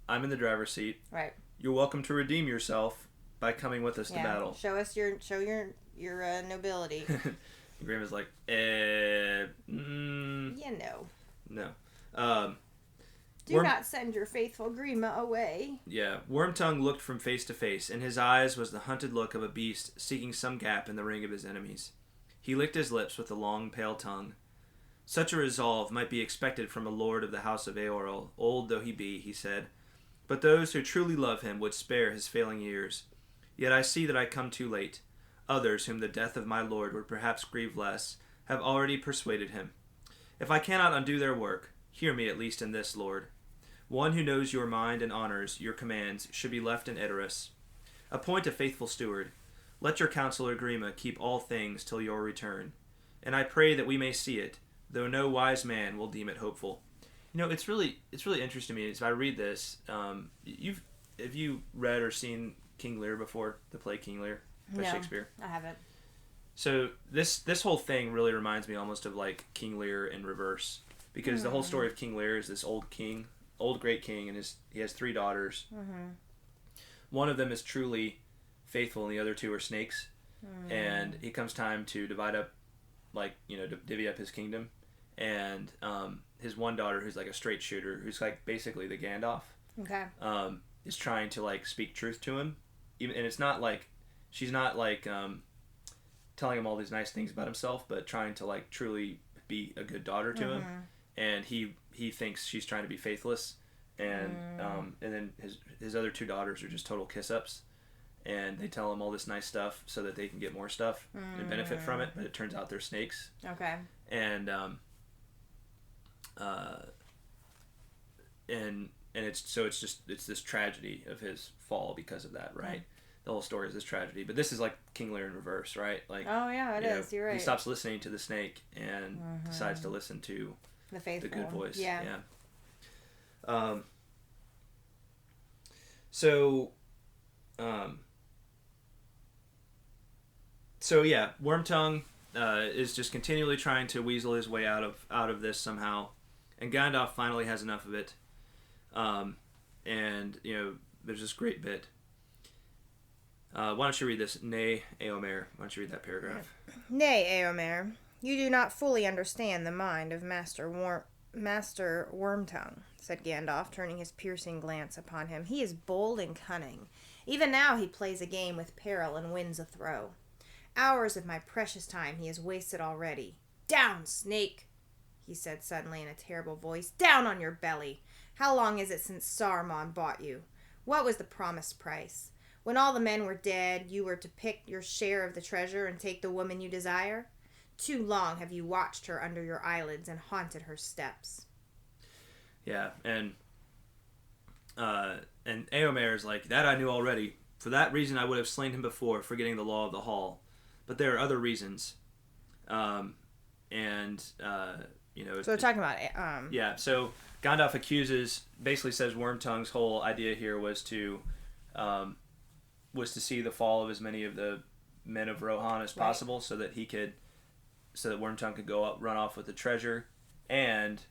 I'm in the driver's seat. Right. You're welcome to redeem yourself by coming with us to battle. Show us your nobility. Gríma's like, No. Do not send your faithful Gríma away. Yeah. Wormtongue looked from face to face. In his eyes was the hunted look of a beast seeking some gap in the ring of his enemies. He licked his lips with a long, pale tongue. Such a resolve might be expected from a lord of the house of Eorl, old though he be, he said. But those who truly love him would spare his failing years. Yet I see that I come too late. Others, whom the death of my lord would perhaps grieve less, have already persuaded him. If I cannot undo their work, hear me at least in this, Lord. One who knows your mind and honors your commands should be left in Edoras. Appoint a faithful steward. Let your counselor Gríma keep all things till your return. And I pray that we may see it, though no wise man will deem it hopeful. It's really interesting to me as I read this. Have you read or seen King Lear before? The play King Lear by Shakespeare? I haven't. So this whole thing really reminds me almost of like King Lear in reverse, because the whole story of King Lear is this old great king, and he has 3 daughters. Mm-hmm. One of them is truly faithful, and the other 2 are snakes. And it comes time to divide up, to divvy up his kingdom, and his one daughter, who's like a straight shooter, who's like basically the Gandalf, is trying to like speak truth to him, and it's not like she's not like telling him all these nice things about himself, but trying to like truly be a good daughter to him, and he thinks she's trying to be faithless, and then his other 2 daughters are just total kiss-ups, and they tell him all this nice stuff so that they can get more stuff and benefit from it, but it turns out they're snakes. Okay. And it's this tragedy of his fall because of that, right? The whole story is this tragedy, but this is like King Lear in reverse, right? Like, oh yeah, it is. You're right. He stops listening to the snake and decides to listen to the good voice. Yeah. Wormtongue is just continually trying to weasel his way out of this somehow, and Gandalf finally has enough of it. There's this great bit. Why don't you read this? Nay, Eomer. Why don't you read that paragraph? Nay, Eomer, you do not fully understand the mind of Master Wormtongue, said Gandalf, turning his piercing glance upon him. He is bold and cunning. Even now he plays a game with peril and wins a throw. Hours of my precious time he has wasted already. Down, snake, he said suddenly in a terrible voice. Down on your belly. How long is it since Saruman bought you? What was the promised price? When all the men were dead, you were to pick your share of the treasure and take the woman you desire? Too long have you watched her under your eyelids and haunted her steps. Yeah, and Eomer is like, that I knew already. For that reason I would have slain him before, forgetting the law of the hall. But there are other reasons. So we're talking about Yeah, so Gandalf basically says Wormtongue's whole idea here was to see the fall of as many of the men of Rohan as possible, so that Wormtongue could go up, run off with the treasure, and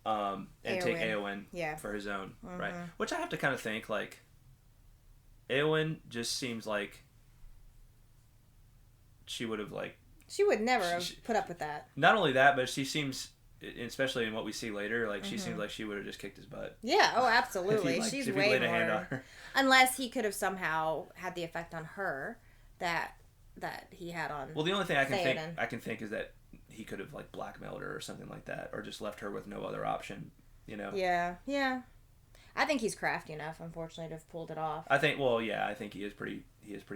take Éowyn for his own, right? Which I have to kind of think, like, Éowyn just seems like she would have, like... She would never have put up with that. Not only that, but she seems especially in what we see later, like she seems like she would have just kicked his butt. Yeah, oh, absolutely. If he, She's if he way laid a hand on more. her. Unless he could have somehow had the effect on her that he had on. Well, the only thing Theoden. I can think is that he could have like blackmailed her or something like that, or just left her with no other option. You know. Yeah. I think he's crafty enough, unfortunately, to have pulled it off. I think he is pretty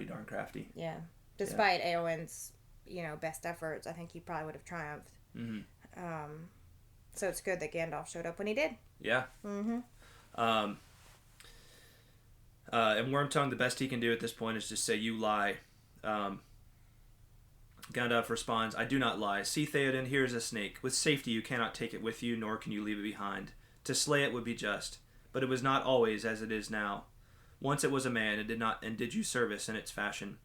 darn crafty. Yeah. Despite Eowyn's, best efforts, I think he probably would have triumphed. Mm-hmm. So it's good that Gandalf showed up when he did. Yeah. Mm-hmm. And Wormtongue, the best he can do at this point is just say, "You lie." Gandalf responds, "I do not lie. See, Theoden, here is a snake. With safety you cannot take it with you, nor can you leave it behind. To slay it would be just, but it was not always as it is now. Once it was a man, and did you service in its fashion.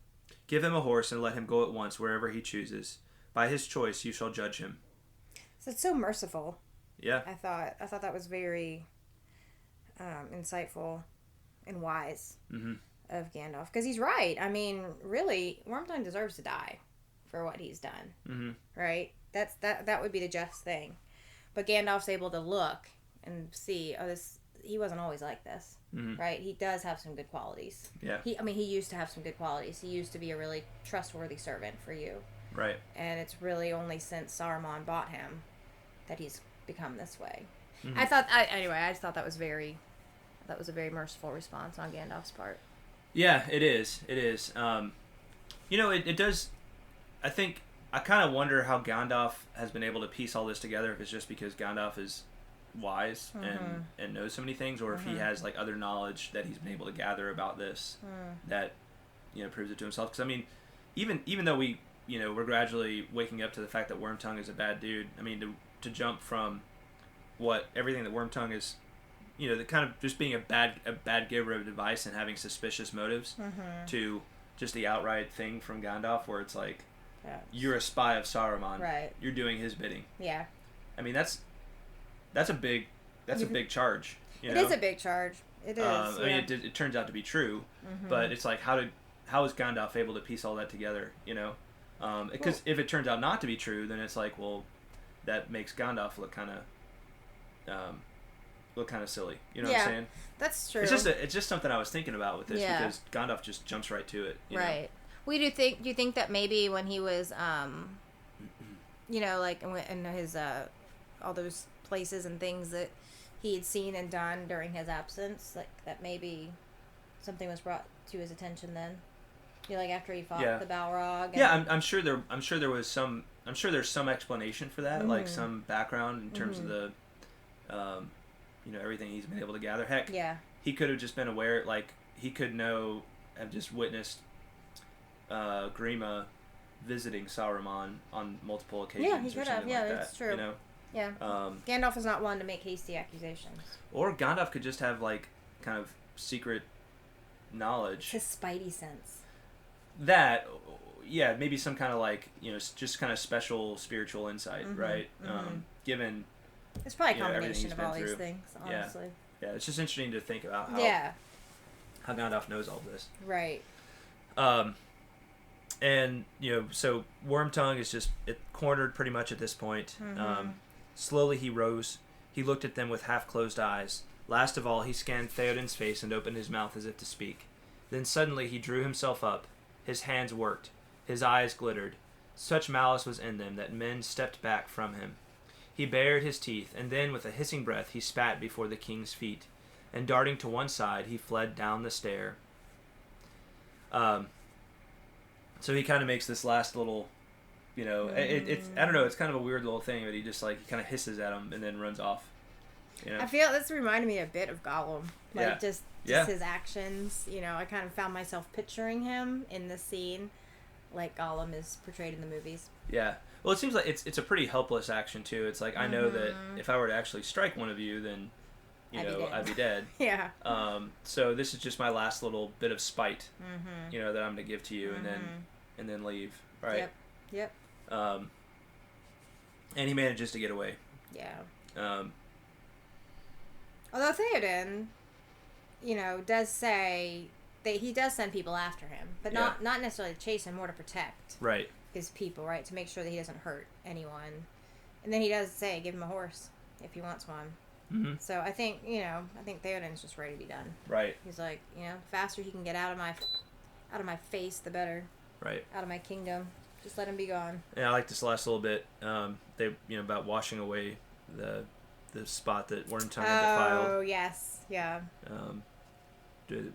Give him a horse and let him go at once wherever he chooses. By his choice you shall judge him." So it's so merciful. Yeah. I thought that was very insightful and wise of Gandalf, because he's right. I mean, really, Wormtongue deserves to die for what he's done. Mm-hmm. Right? That would be the just thing. But Gandalf's able to look and see, he wasn't always like this. Mm-hmm. Right? He does have some good qualities. Yeah. He used to have some good qualities. He used to be a really trustworthy servant for you. Right. And it's really only since Saruman bought him that he's become this way. Mm-hmm. I just thought that was a very merciful response on Gandalf's part. Yeah, it is. It is. It does. I think I kind of wonder how Gandalf has been able to piece all this together. If it's just because Gandalf is wise and knows so many things, or if he has like other knowledge that he's been able to gather about this that proves it to himself. Because I mean, even though we're gradually waking up to the fact that Wormtongue is a bad dude. I mean, to jump from everything that Wormtongue is, the kind of just being a bad giver of advice and having suspicious motives, to just the outright thing from Gandalf where it's like, you're a spy of Saruman. Right. You're doing his bidding. Yeah. I mean, that's a big charge. It is a big charge. It is. I mean, it turns out to be true, but it's like, how is Gandalf able to piece all that together? Because if it turns out not to be true, then it's like, well, that makes Gandalf look kind of silly. You know what I'm saying? That's true. It's just something I was thinking about with this, because Gandalf just jumps right to it. Right. Do you think that maybe when he was, like in his all those places and things that he had seen and done during his absence, like that maybe something was brought to his attention then? Like after he fought the Balrog. I'm sure there was some. I'm sure there's some explanation for that, like some background in terms of the, everything he's been able to gather. Heck, he could have just been aware. Like he could have just witnessed Gríma visiting Saruman on multiple occasions. Yeah, he could have. Yeah, that's true. Yeah. Gandalf is not one to make hasty accusations. Or Gandalf could just have like kind of secret knowledge. His spidey sense. That, maybe some kind of like, just kind of special spiritual insight, right? Given it's probably a combination of all these things, honestly. Yeah, it's just interesting to think about how Gandalf knows all this. Right. And, so Wormtongue is just cornered pretty much at this point. Slowly he rose. He looked at them with half-closed eyes. Last of all, he scanned Theoden's face and opened his mouth as if to speak. Then suddenly he drew himself up. His hands worked. His eyes glittered. Such malice was in them that men stepped back from him. He bared his teeth, and then with a hissing breath he spat before the king's feet, and darting to one side he fled down the stair. So he kind of makes this last little, it's I don't know, it's kind of a weird little thing, but he just he kind of hisses at him and then runs off. I feel this reminded me a bit of Gollum, just his actions. I kind of found myself picturing him in this scene, like Gollum is portrayed in the movies. Yeah. Well, it seems like it's a pretty helpless action too. It's like I know that if I were to actually strike one of you, then I'd be dead. Yeah. So this is just my last little bit of spite, that I'm gonna give to you, and then leave. Right. Yep. And he manages to get away. Yeah. Although Theoden, does say that he does send people after him, but not necessarily to chase him, more to protect right. his people, right? To make sure that he doesn't hurt anyone. And then he does say, give him a horse if he wants one. Mm-hmm. So I think, Theoden's just ready to be done. Right. He's like, the faster he can get out of my face, the better. Right. Out of my kingdom. Just let him be gone. Yeah, I like this last little bit. About washing away the spot that Wormtongue had defiled. Oh, yes. Yeah.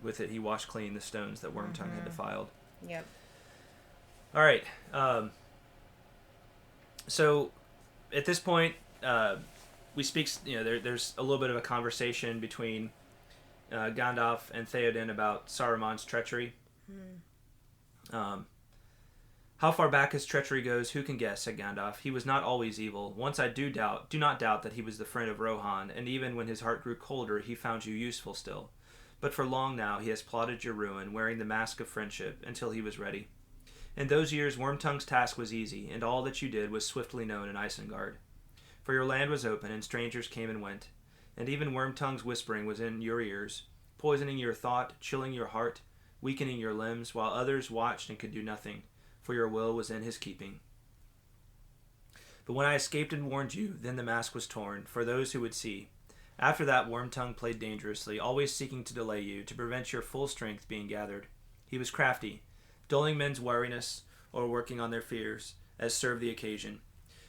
With it, he washed clean the stones that Wormtongue had defiled. Yep. All right. So, at this point, we speak. There's a little bit of a conversation between Gandalf and Theoden about Saruman's treachery. How far back his treachery goes, who can guess, said Gandalf. He was not always evil. Once I do not doubt that he was the friend of Rohan, and even when his heart grew colder, he found you useful still. But for long now he has plotted your ruin, wearing the mask of friendship, until he was ready. In those years Wormtongue's task was easy, and all that you did was swiftly known in Isengard. For your land was open, and strangers came and went, and even Wormtongue's whispering was in your ears, poisoning your thought, chilling your heart, weakening your limbs, while others watched and could do nothing, for your will was in his keeping. But when I escaped and warned you, then the mask was torn, for those who would see. After that, Wormtongue played dangerously, always seeking to delay you, to prevent your full strength being gathered. He was crafty, dulling men's weariness, or working on their fears, as served the occasion.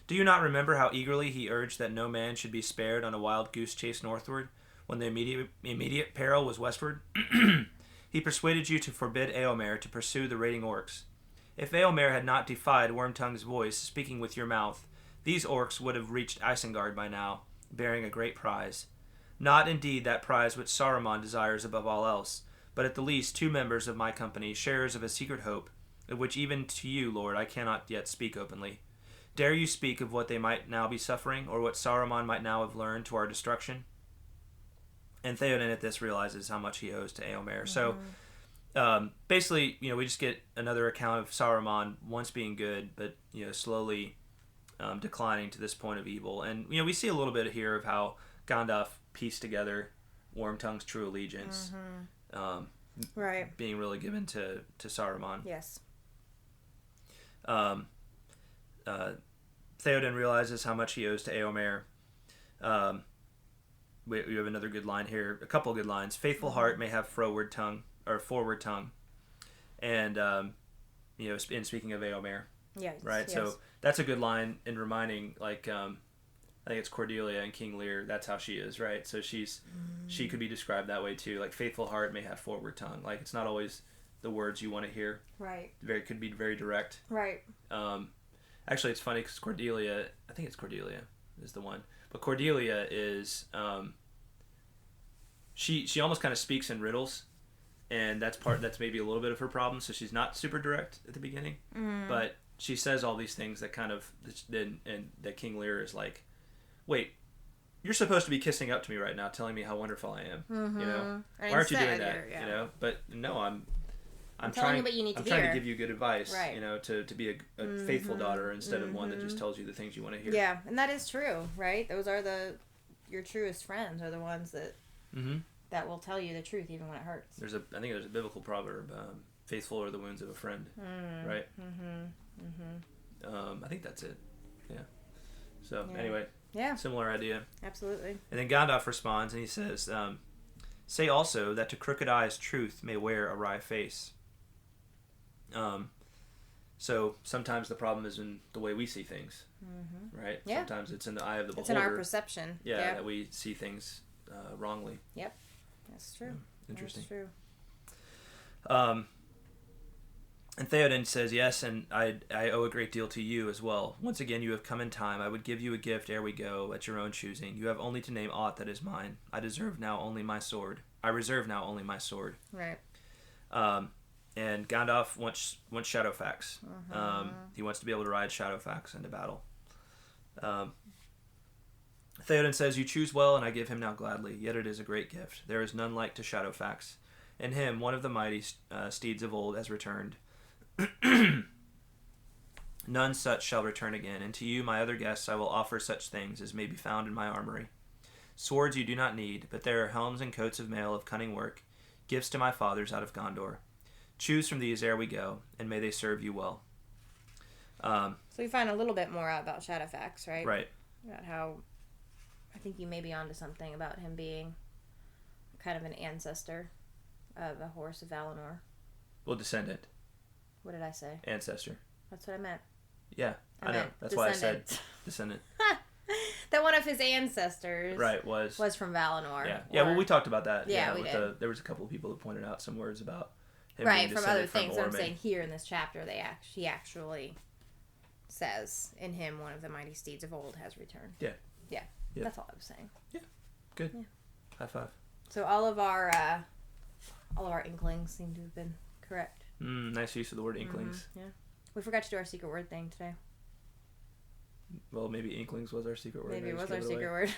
Do you not remember how eagerly he urged that no man should be spared on a wild goose chase northward, when the immediate peril was westward? He persuaded you to forbid Eomer to pursue the raiding orcs. If Eomer had not defied Wormtongue's voice, speaking with your mouth, these orcs would have reached Isengard by now, bearing a great prize. Not indeed that prize which Saruman desires above all else, but at the least 2 members of my company, sharers of a secret hope, of which even to you, Lord, I cannot yet speak openly. Dare you speak of what they might now be suffering, or what Saruman might now have learned to our destruction? And Theoden at this realizes how much he owes to Eomer. Mm-hmm. So, basically, we just get another account of Saruman once being good, but, slowly declining to this point of evil. And, we see a little bit here of how Gandalf pieced together Wormtongue's true allegiance. Right. Being really given to Saruman. Yes. Theoden realizes how much he owes to Eomer. We have another good line here. A couple of good lines. Faithful heart may have forward tongue. And, in speaking of Eomer. Yes. Right? Yes. So that's a good line in reminding, I think it's Cordelia and King Lear. That's how she is, right? So she could be described that way too. Like, faithful heart may have forward tongue. Like, it's not always the words you want to hear. Right. Could be very direct. Right. Actually, it's funny because Cordelia, I think it's Cordelia is the one. But Cordelia is, she almost kind of speaks in riddles. And that's maybe a little bit of her problem. So she's not super direct at the beginning. But she says all these things that kind of, and that King Lear is like, wait, you're supposed to be kissing up to me right now, telling me how wonderful I am. Mm-hmm. Why aren't you doing that? But no, I'm telling you what you need to hear. I'm trying to give you good advice, right. To be a faithful daughter instead of one that just tells you the things you want to hear. Yeah, and that is true, right? Those are your truest friends are the ones that that will tell you the truth even when it hurts. I think there's a biblical proverb, faithful are the wounds of a friend, right? I think that's it. Yeah. So anyway, similar idea. Absolutely. And then Gandalf responds and he says, say also that to crooked eyes truth may wear a wry face. So sometimes the problem is in the way we see things, right? Yeah. Sometimes it's in the eye of the beholder. It's in our perception. Yeah, that we see things wrongly. Yep, that's true. Interesting. That's true. And Theoden says, yes, and I owe a great deal to you as well. Once again, you have come in time. I would give you a gift ere we go, at your own choosing. You have only to name aught that is mine. I reserve now only my sword. Right. And Gandalf wants Shadowfax. He wants to be able to ride Shadowfax into battle. Theoden says, you choose well, and I give him now gladly. Yet it is a great gift. There is none like to Shadowfax. In him, one of the mighty steeds of old has returned. None such shall return again, and to you, my other guests, I will offer such things as may be found in my armory. Swords you do not need, but there are helms and coats of mail of cunning work, gifts to my fathers out of Gondor. Choose from these ere we go, and may they serve you well. So we find a little bit more out about Shadowfax, right? Right. About how I think you may be onto something about him being kind of an ancestor of a horse of Valinor. Well, descendant. What did I say? Ancestor. That's what I meant. Yeah, I know. That's why I said descendant. That one of his ancestors was from Valinor. Yeah, yeah. Well, we talked about that. Yeah, we did. There was a couple of people that pointed out some words about him right, being from other from things. Orme. I'm saying here in this chapter, he actually says, in him, one of the mighty steeds of old has returned. Yeah. Yeah. That's all I was saying. Yeah. Good. Yeah. High five. So all of our inklings seem to have been correct. Nice use of the word inklings. Mm-hmm. Yeah. We forgot to do our secret word thing today. Well, maybe inklings was our secret word. Maybe it was our secret word.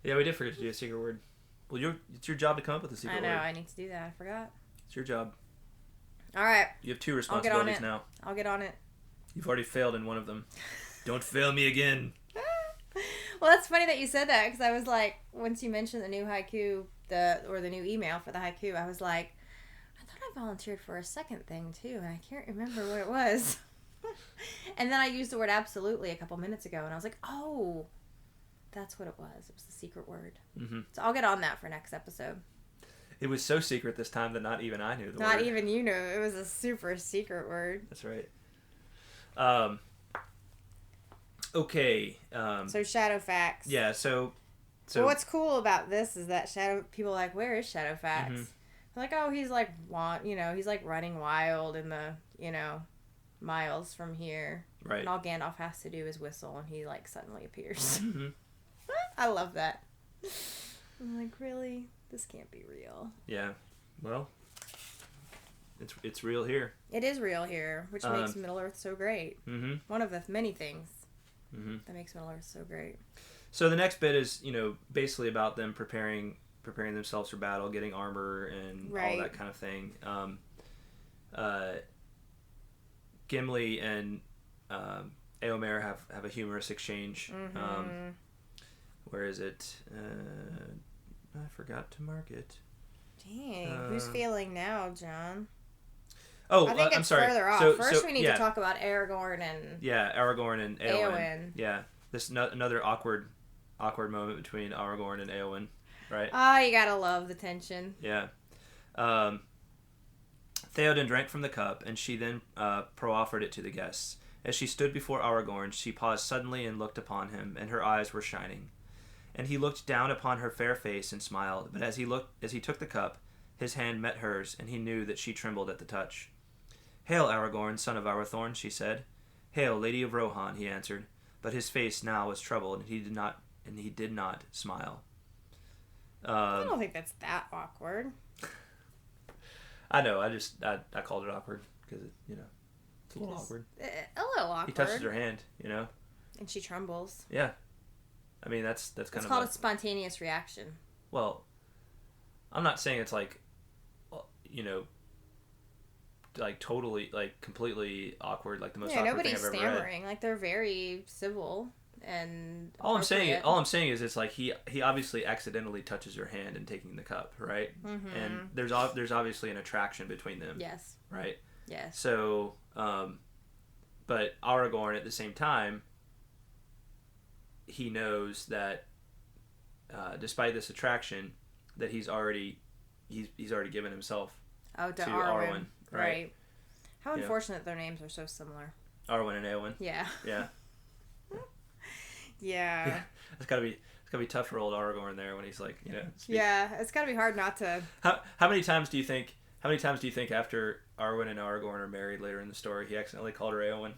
Yeah, we did forget to do a secret word. Well, it's your job to come up with a secret word. I know. I need to do that. I forgot. It's your job. All right. You have 2 responsibilities now. I'll get on it. You've already failed in one of them. Don't fail me again. Well, that's funny that you said that, because I was like, once you mentioned the new haiku, the new email for the haiku, I was like, I thought I volunteered for a second thing too, and I can't remember what it was. And then I used the word absolutely a couple minutes ago, and I was like, oh, that's what it was. It was the secret word. Mm-hmm. So I'll get on that for next episode. It was so secret this time that not even I knew the word. Not even you knew. It was a super secret word. That's right. Okay. So Shadowfax. Yeah, so well, what's cool about this is that people are like, where is Shadowfax? Mm-hmm. They're like, oh, he's like, he's like running wild in the, miles from here. Right. And all Gandalf has to do is whistle, and he like suddenly appears. Mm-hmm. I love that. I'm like, really? This can't be real. Yeah. Well, it's real here. It is real here, which makes Middle-earth so great. Mm-hmm. One of the many things that makes Middle-earth so great. So the next bit is, basically about them preparing themselves for battle, getting armor and all that kind of thing. Gimli and Éomer have a humorous exchange. Mm-hmm. Where is it? I forgot to mark it. Dang, who's failing now, John? Oh, I think it's I'm sorry. Further off. First, we need to talk about Aragorn and Aragorn and Éowyn. Yeah, this another awkward moment between Aragorn and Éowyn, right? Oh, you gotta love the tension. Yeah. Theoden drank from the cup, and she then proffered it to the guests. As she stood before Aragorn, she paused suddenly and looked upon him, and her eyes were shining. And he looked down upon her fair face and smiled, but as he took the cup, his hand met hers, and he knew that she trembled at the touch. "Hail, Aragorn, son of Arathorn," she said. "Hail, Lady of Rohan," he answered, but his face now was troubled, and he did not smile. I don't think that's that awkward. I know. I called it awkward because it's a little awkward. A little awkward. He touches her hand, and she trembles. Yeah, I mean that's kind of. It's called a spontaneous reaction. Well, I'm not saying it's like, like totally, like completely awkward, like the most awkward thing I've ever read. Nobody's stammering. Like they're very civil and. All I'm saying is it's like he obviously accidentally touches her hand in taking the cup, right? Mm-hmm. And there's obviously an attraction between them. Yes. Right. Yes. So, but Aragorn at the same time, he knows that despite this attraction, that he's already given himself to Arwen. Right. How unfortunate their names are so similar. Arwen and Éowyn. Yeah. Yeah. Yeah. It's gotta be tough for old Aragorn there when he's like, Yeah, it's gotta be hard not to. How many times do you think after Arwen and Aragorn are married later in the story, he accidentally called her Éowyn?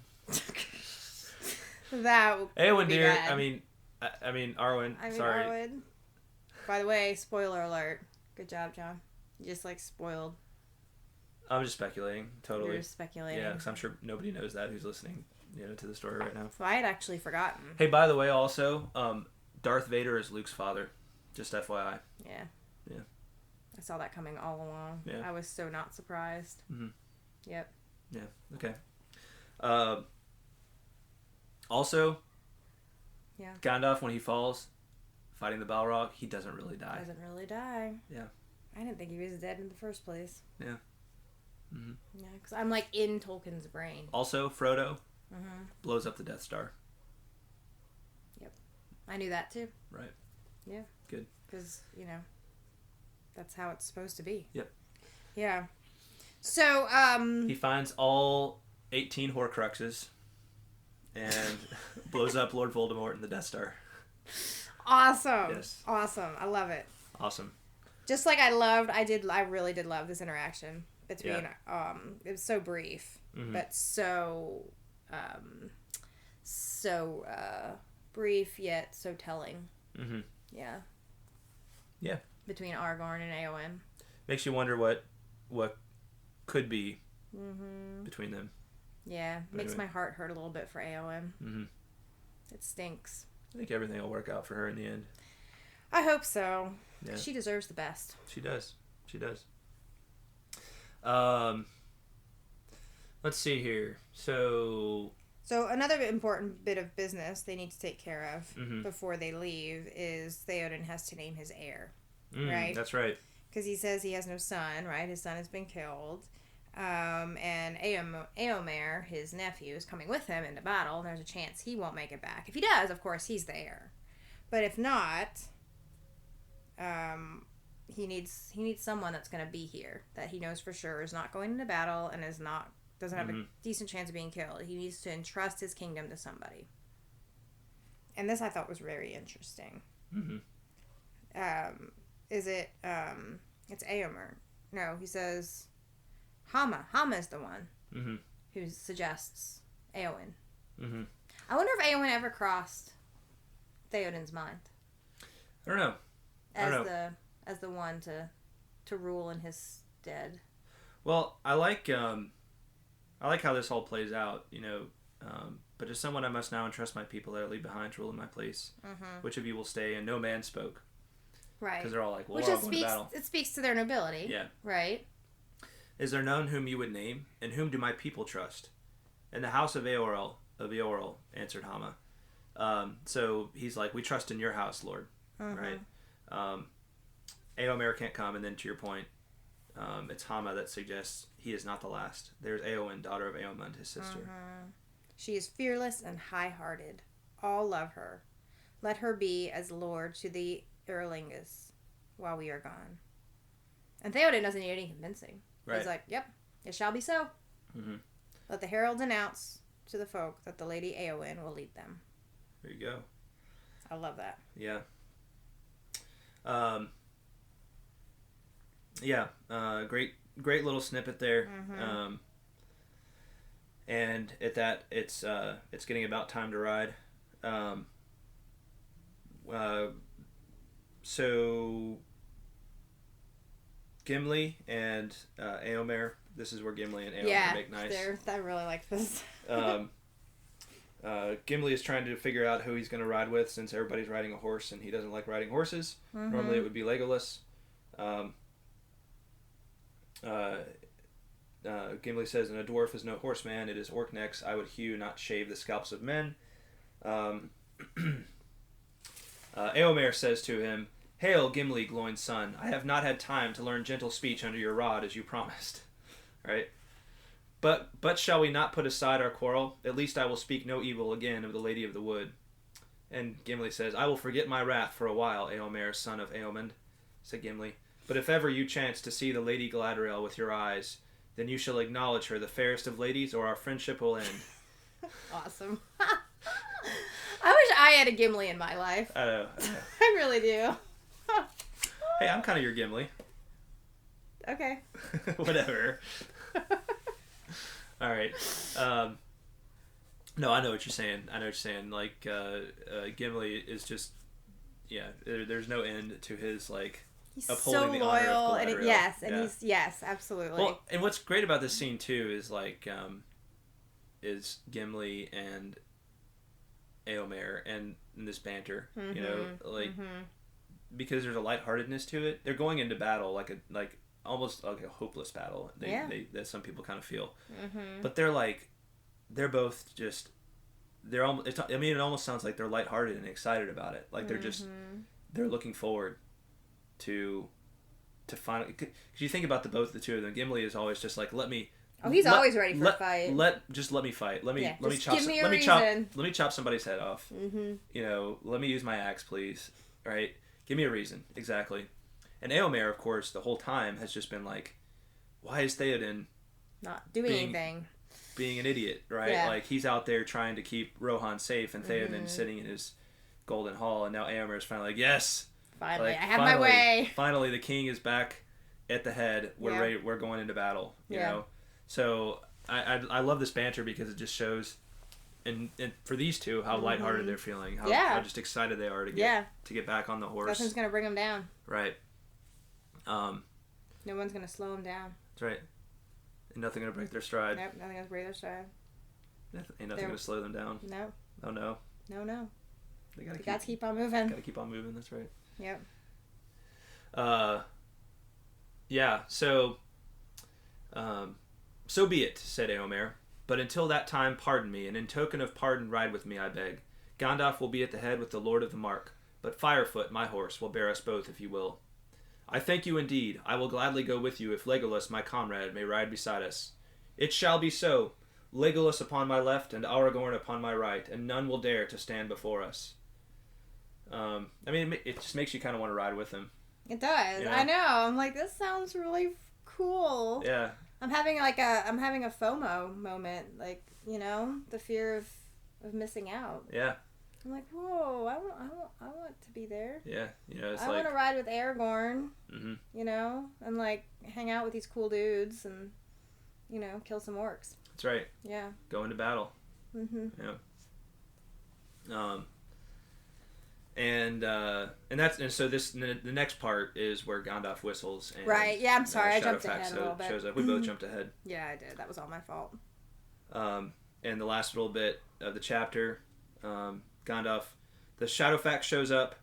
That would Éowyn, be dear. bad. I mean Arwen. Sorry. Arwen. By the way, spoiler alert. Good job, John. You just spoiled. I'm just speculating. Totally. You're just speculating. Yeah, because I'm sure nobody knows that who's listening, to the story right now. So I had actually forgotten. Hey, by the way, also, Darth Vader is Luke's father. Just FYI. Yeah. Yeah. I saw that coming all along. Yeah. I was so not surprised. Mm-hmm. Yep. Yeah. Okay. Also. Yeah. Gandalf, when he falls, fighting the Balrog, he doesn't really die. Yeah. I didn't think he was dead in the first place. Yeah. Mm-hmm. Yeah, because I'm in Tolkien's brain. Also, Frodo blows up the Death Star. I knew that too. Right. Yeah. Good. Because, that's how it's supposed to be. Yep. Yeah. So, he finds all 18 Horcruxes and blows up Lord Voldemort in the Death Star. Awesome. Yes. Awesome. I love it. Awesome. Just like I really did love this interaction between, it was so brief, but so brief yet so telling. Mm-hmm. Yeah. Yeah. Between Aragorn and Eowyn. Makes you wonder what could be between them. Yeah. Makes my heart hurt a little bit for Eowyn. Mm-hmm. It stinks. I think everything will work out for her in the end. I hope so. Yeah. She deserves the best. She does. Let's see here. So another important bit of business they need to take care of before they leave is Theoden has to name his heir. Right? That's right. Because he says he has no son, right? His son has been killed. And Éomer, his nephew, is coming with him into battle, and there's a chance he won't make it back. If he does, of course, he's the heir. But if not, he needs someone that's going to be here, that he knows for sure is not going into battle and doesn't have a decent chance of being killed. He needs to entrust his kingdom to somebody. And this I thought was very interesting. It's Éomer. No, he says Hama. Hama is the one who suggests Éowyn. I wonder if Éowyn ever crossed Theoden's mind. I don't know. As the one to rule in his stead. Well, I like how this all plays out, but as someone I must now entrust my people that I leave behind to rule in my place. Which of you will stay? And no man spoke. Right. Because they're all like, well, we're all going to battle. It speaks to their nobility. Yeah. Right. Is there none whom you would name? And whom do my people trust? In the house of Eorl, answered Hama. So he's like, we trust in your house, Lord. Right? Éomer can't come, and then to your point, it's Hama that suggests he is not the last. There's Éowyn, daughter of Éomund, his sister. She is fearless and high-hearted. All love her. Let her be as lord to the Eorlingas while we are gone. And Theoden doesn't need any convincing. Right. He's like, yep, it shall be so. Let the heralds announce to the folk that the Lady Éowyn will lead them. There you go. I love that. Yeah. Great little snippet there. And at that, it's getting about time to ride. So Gimli and Éomer. This is where Gimli and Éomer make nice. I really like this. Gimli is trying to figure out who he's going to ride with, since everybody's riding a horse and he doesn't like riding horses. Normally it would be Legolas. Gimli says, and a dwarf is no horseman, it is orc necks I would hew, not shave the scalps of men. Éomer says to him, Hail, Gimli, Gloin's son, I have not had time to learn gentle speech under your rod as you promised. Right? But shall we not put aside our quarrel? At least I will speak no evil again of the Lady of the Wood. And Gimli says, I will forget my wrath for a while, Éomer, son of Éomund, said Gimli. But if ever you chance to see the Lady Galadriel with your eyes, then you shall acknowledge her the fairest of ladies, or our friendship will end. Awesome. I wish I had a Gimli in my life. I know. I really do. Hey, I'm kind of your Gimli. Okay. Whatever. All right. No, I know what you're saying. Like, Gimli is just, there's no end to his, like, he's upholding so the honor loyal, of Galadriel. and he's absolutely. Well, and what's great about this scene too is like, is Gimli and Éomer and this banter, because there's a lightheartedness to it. They're going into battle like almost like a hopeless battle. They that some people kind of feel, but they're both just. It almost sounds like they're lighthearted and excited about it. Like they're looking forward to finally. Because you think about the two of them. Gimli is always just like, let me Oh, he's always ready for a fight. Let me fight. Let me chop somebody's head off. Mm-hmm. You know, let me use my axe, please. Right? Give me a reason. Exactly. And Éomer, of course, the whole time has just been like, why is Theoden not doing anything? Being an idiot, right? Yeah. Like, he's out there trying to keep Rohan safe, and Theoden sitting in his golden hall, and now Éomer is finally like, yes! Finally, I have my way! Finally, the king is back at the head. We're ready. We're going into battle, you know? So, I love this banter because it just shows, and for these two, how lighthearted they're feeling. How just excited they are to get back on the horse. Nothing's going to bring them down. Right. No one's going to slow them down. That's right. And nothing going to break their stride. Nope, nothing going to break their stride. Ain't nothing going to slow them down. No. Oh, no. No. They got to keep on moving. Got to keep on moving, that's right. Yep. Yeah, so be it, said Éomer. But until that time, pardon me, and in token of pardon, ride with me, I beg. Gandalf will be at the head with the Lord of the Mark, but Firefoot, my horse, will bear us both, if you will. I thank you indeed. I will gladly go with you if Legolas, my comrade, may ride beside us. It shall be so. Legolas upon my left and Aragorn upon my right, and none will dare to stand before us. I mean, it just makes you kind of want to ride with him. It does. You know? I know. I'm like, this sounds really cool. Yeah. I'm having a FOMO moment, like, you know, the fear of missing out. Yeah. I'm like, whoa, I want to be there. Yeah, you know, I want to ride with Aragorn, you know, and like hang out with these cool dudes and, you know, kill some orcs. That's right. Yeah. Go into battle. Yeah. And so the next part is where Gandalf whistles. And, right. Yeah. I'm sorry. I jumped ahead a little bit. Shows up. We both jumped ahead. Yeah, I did. That was all my fault. And the last little bit of the chapter, Gandalf, the Shadowfax shows up.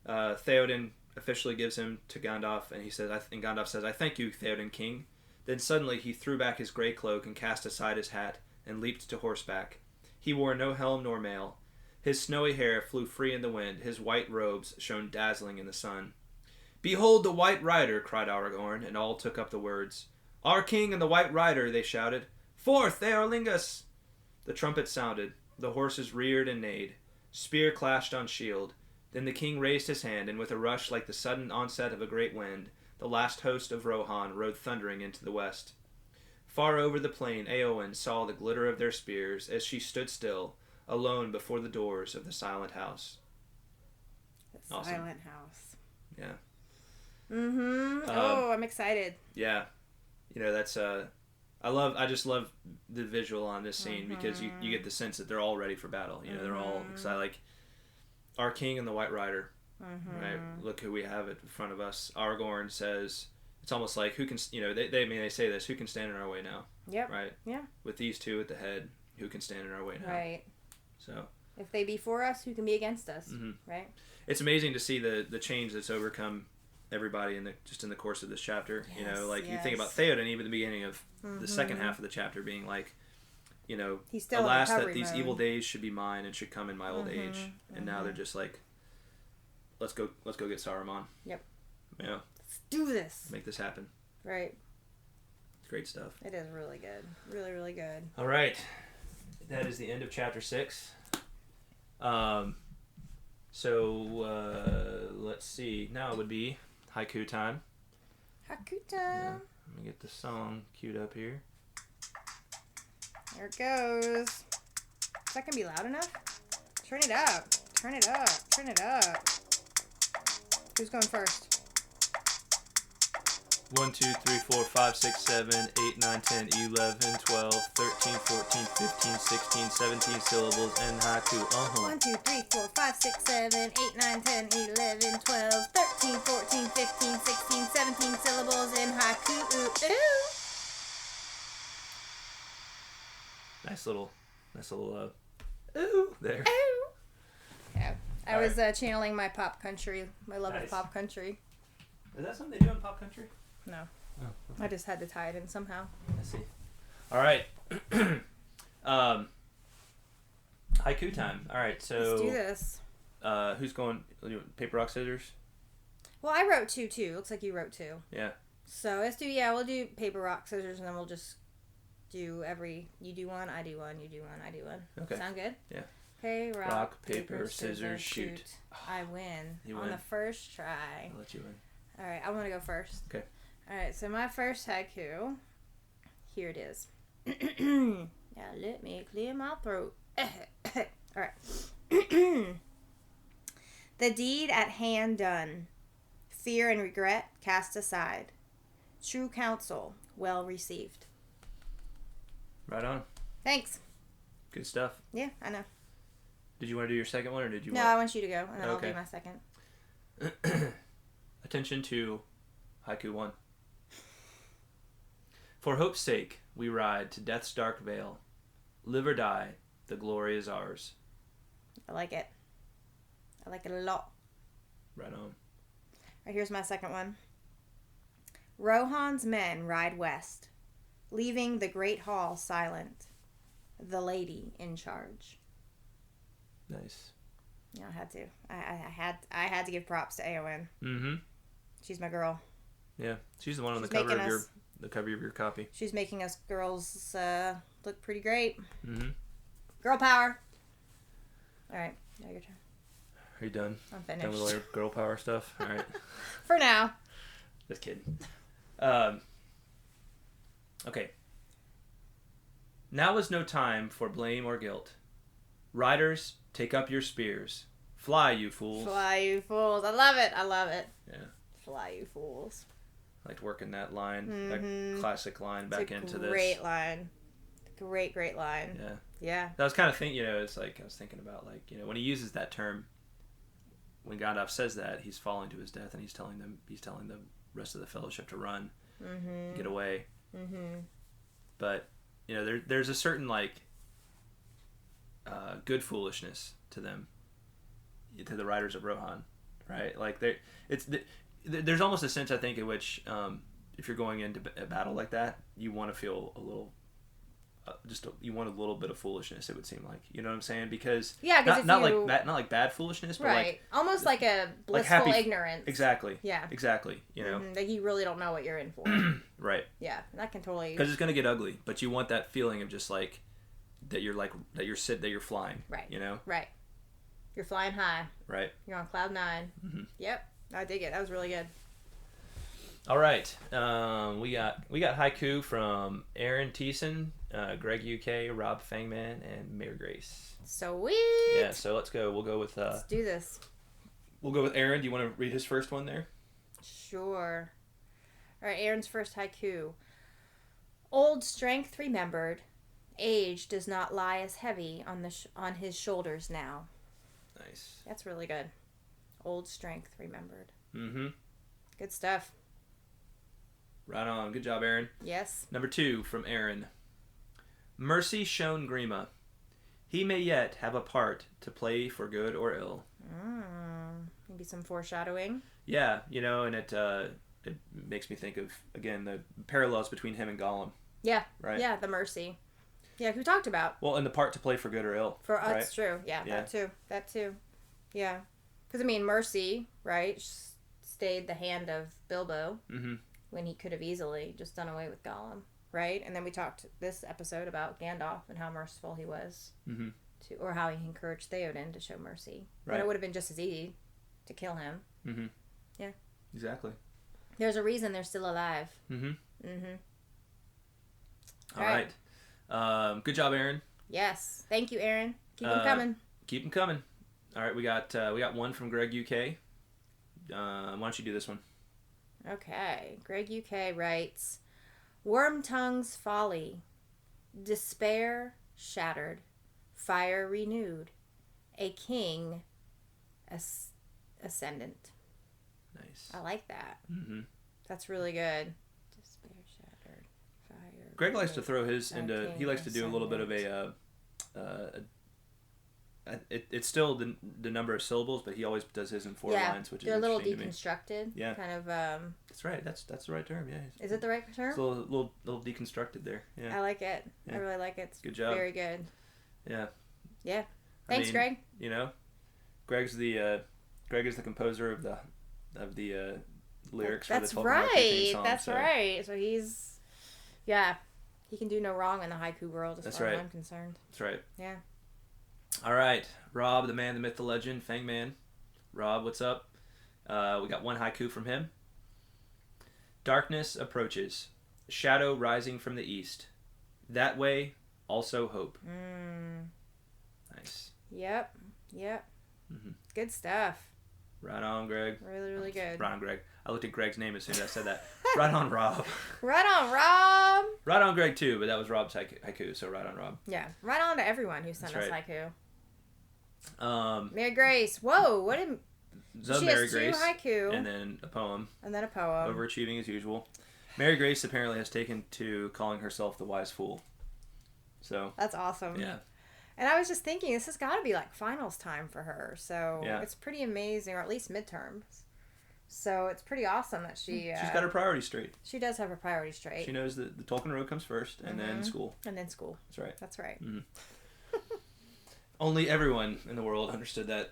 Theoden officially gives him to Gandalf, and Gandalf says, "I thank you, Theoden King." Then suddenly he threw back his gray cloak and cast aside his hat and leaped to horseback. He wore no helm nor mail. His snowy hair flew free in the wind. His white robes shone dazzling in the sun. "Behold the White Rider!" cried Aragorn, and all took up the words. "Our king and the White Rider!" they shouted. "Forth, Eorlingus!" The trumpet sounded. The horses reared and neighed. Spear clashed on shield. Then the king raised his hand, and with a rush like the sudden onset of a great wind, the last host of Rohan rode thundering into the west. Far over the plain, Éowyn saw the glitter of their spears as she stood still, alone before the doors of the silent house. The awesome. Silent house. Yeah. Oh, I'm excited. Yeah. You know, that's I just love the visual on this scene because you get the sense that they're all ready for battle. You know, they're all excited. Like, our king and the White Rider. Right? Look who we have in front of us. Aragorn says, it's almost like, who can, you know, they say this, who can stand in our way now? Yep. Right? Yeah. With these two at the head, who can stand in our way now? Right. So. If they be for us, who can be against us? Right? It's amazing to see the change that's overcome everybody in the course of this chapter. Yes, you know, like you think about Theoden, even the beginning of the second half of the chapter being like, you know, he's still alas that these evil days should be mine and should come in my old age. And now they're just like, let's go get Saruman. Yep. Yeah. Let's do this. Make this happen. Right. Great stuff. It is really good. Really, really good. All right. That is the end of chapter 6. So let's see. Now it would be Haiku Time. Haiku Time. Yeah. Let me get the song queued up here. There it goes. Is that gonna be loud enough? Turn it up. Turn it up. Turn it up. Who's going first? 1, 2, 3, 4, 5, 6, 7, 8, 9, 10, 11, 12, 13, 14, 15, 16, 17 syllables in haiku. 1, 2, 3, 4, 5, 6, 7, 8, 9, 10, 11, 12, 13, 14, 15, 16, 17 syllables in haiku. Ooh. Nice little ooh there. Ooh. Yeah. I was channeling my pop country, my love of pop country. Is that something they do in pop country? No. Oh, okay. I just had to tie it in somehow. I see. All right. Haiku time. All right, so... Let's do this. Who's going... Paper, rock, scissors? Well, I wrote 2, too. Looks like you wrote 2. Yeah. So, we'll do paper, rock, scissors, and then we'll just You do one, I do one, you do one, I do one. Okay. Sound good? Yeah. Okay, rock, paper, scissors, shoot. I win. You on win. the first try. I'll let you win. All right, I want to go first. Okay. All right, so my first haiku, here it is. Now let me clear my throat. All right. The deed at hand done, fear and regret cast aside, true counsel well received. Right on. Thanks. Good stuff. Yeah, I know. Did you want to do your second one, or did you No, I want you to go, and then I'll do my second. Attention to Haiku 1. For hope's sake, we ride to death's dark vale. Live or die, the glory is ours. I like it. I like it a lot. Right on. All right, here's my second one. Rohan's men ride west, leaving the great hall silent, the lady in charge. Nice. Yeah, I had to. I had to give props to Eowyn. Mm-hmm. She's my girl. Yeah, she's the one on the cover of your copy. She's making us girls look pretty great. Mm-hmm. Girl power. All right, now your turn. Are you done? I'm finished. Done with all your girl power stuff? All right. For now. Just kidding. Okay. Now is no time for blame or guilt. Riders, take up your spears. Fly, you fools. Fly, you fools. I love it. I love it. Yeah. Fly, you fools. I liked working that line, Mm-hmm. that classic line back into this. Great line. Great line. Yeah. Yeah. I was kind of thinking, it's like, I was thinking about, like, when he uses that term, when Gandalf says that, he's falling to his death, and he's telling the rest of the Fellowship to run, get away. Mm-hmm. But, there's a certain, like, good foolishness to them, to the riders of Rohan, right? Like, there's almost a sense, I think, in which, if you're going into a battle like that, you want to feel a little, you want a little bit of foolishness. It would seem like, you know what I'm saying? Because not like bad foolishness, but right, like almost like a blissful ignorance. Exactly. Yeah. Exactly. Like you really don't know what you're in for. Right. Yeah, that can totally. Because it's gonna get ugly, but you want that feeling of just like that you're flying. Right. Right. You're flying high. Right. You're on cloud 9. Mm-hmm. Yep. I dig it. That was really good. All right, we got haiku from Aaron Thiessen, Greg UK, Rob Fangman, and Mayor Grace. Sweet. Yeah, so let's go. We'll go with. Let's do this. We'll go with Aaron. Do you want to read his first one there? Sure. All right, Aaron's first haiku. Old strength remembered, age does not lie as heavy on his shoulders now. Nice. That's really good. Old strength remembered. Mm-hmm. Good stuff. Right on. Good job, Aaron. Yes. Number 2 from Aaron. Mercy shown Gríma. He may yet have a part to play for good or ill. Maybe some foreshadowing. Yeah, and it makes me think of, again, the parallels between him and Gollum. Yeah. Right? Yeah, the mercy. Yeah, who talked about. Well, and the part to play for good or ill. For us, right? That's true. Yeah, that too. Yeah. Because, Mercy, right, stayed the hand of Bilbo. Mm-hmm. When he could have easily just done away with Gollum, right? And then we talked this episode about Gandalf and how merciful he was, or how he encouraged Theoden to show mercy. Right. But it would have been just as easy to kill him. Mm-hmm. Yeah. Exactly. There's a reason they're still alive. Mm-hmm. Mm-hmm. All right. Good job, Aaron. Yes. Thank you, Aaron. Keep them coming. Keep them coming. All right. We got one from Greg UK. Why don't you do this one? Okay. Greg UK writes, Worm tongue's folly, despair shattered, fire renewed, a king ascendant. Nice. I like that. Mm-hmm. That's really good. Despair shattered, fire. Greg likes to throw his into. He likes to do a little bit of it's still the number of syllables, but he always does his in 4 lines, which is they're a little deconstructed. Yeah, kind of. That's right. That's the right term. Yeah. Is it the right term? It's a little deconstructed there. Yeah. I like it. Yeah. I really like it. It's good job. Very good. Yeah. Yeah. Thanks, Greg. Greg is the composer of the lyrics for the Tolkien Road theme song. That's right. So he's, yeah. He can do no wrong in the haiku world, as far as I'm concerned. That's right. Yeah. All right. Rob, the man, the myth, the legend, Fang Man. Rob, what's up? We got one haiku from him. Darkness approaches. Shadow rising from the east. That way, also hope. Nice. Yep. Mm-hmm. Good stuff. Right on, Greg. Really, really good. Right on, Greg. I looked at Greg's name as soon as I said that. Right on, Rob. Right on, Rob. Right on, Greg, too, but that was Rob's haiku, so right on, Rob. Yeah. Right on to everyone who sent us haiku. Mary Grace. Whoa, what did... She Mary has two Grace, haiku. and then a poem. Overachieving as usual. Mary Grace apparently has taken to calling herself the wise fool. So that's awesome. Yeah. And I was just thinking, this has got to be like finals time for her. So yeah. It's pretty amazing, or at least midterms. So it's pretty awesome that she's got her priorities straight. She does have her priorities straight. She knows that the Tolkien Road comes first, and then school. And then school. That's right. Mm-hmm. Only everyone in the world understood that.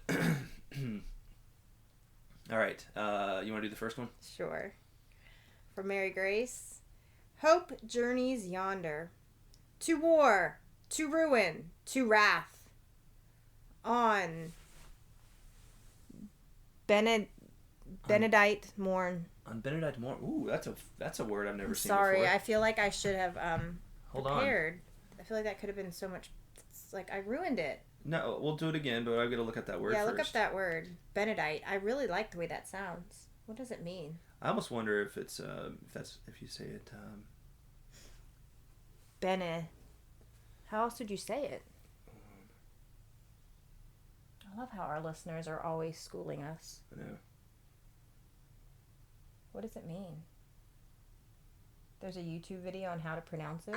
All right. You want to do the first one? Sure. From Mary Grace. Hope journeys yonder. To war, to ruin, to wrath. On Benedict morn. On Benedict morn. Ooh, that's a word I've never seen sorry, before. I feel like I should have prepared. On. I feel like that could have been so much. It's like I ruined it. No, we'll do it again, but I've got to look at that word first. Yeah, look up that word. Benedict. I really like the way that sounds. What does it mean? I almost wonder if it's if you say it Bene. How else would you say it? I love how our listeners are always schooling us. I know. What does it mean? There's a YouTube video on how to pronounce it.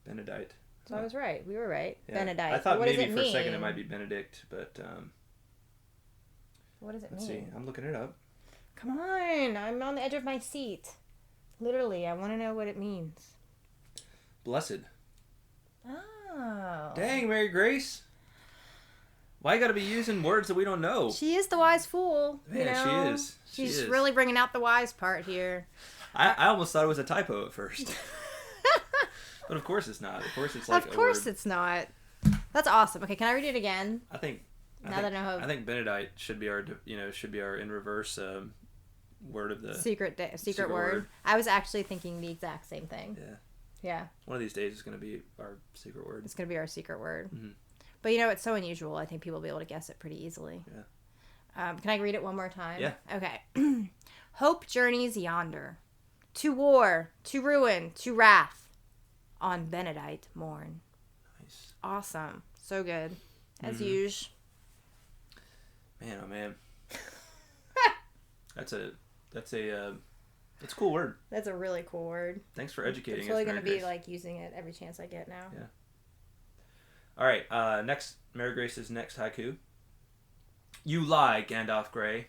Benedict. So I was right. We were right. Yeah. Benedict. I thought what maybe does it for mean? a second it might be Benedict, but what does it let's mean? see. I'm looking it up. Come on. I'm on the edge of my seat. Literally, I want to know what it means. Blessed. Oh. Dang, Mary Grace. Why you gotta be using words that we don't know? She is the wise fool. Man, you know? she is. She's really bringing out the wise part here. I almost thought it was a typo at first. But of course it's not. Of course it's like Of course it's not. That's awesome. Okay, can I read it again? I think Benedict should be our in reverse word of the secret word. I was actually thinking the exact same thing. Yeah. Yeah. One of these days it's going to be our secret word. It's going to be our secret word. Mm-hmm. But it's so unusual. I think people will be able to guess it pretty easily. Yeah. Can I read it one more time? Yeah. Okay. Hope journeys yonder. To war, to ruin, to wrath. On Benedict morn. Nice. Awesome. So good. As usual. Man, oh man. That's a cool word. That's a really cool word. Thanks for educating us. I'm really going to be like using it every chance I get now. Yeah. All right. Next, Mary Grace's next haiku. You lie, Gandalf Grey.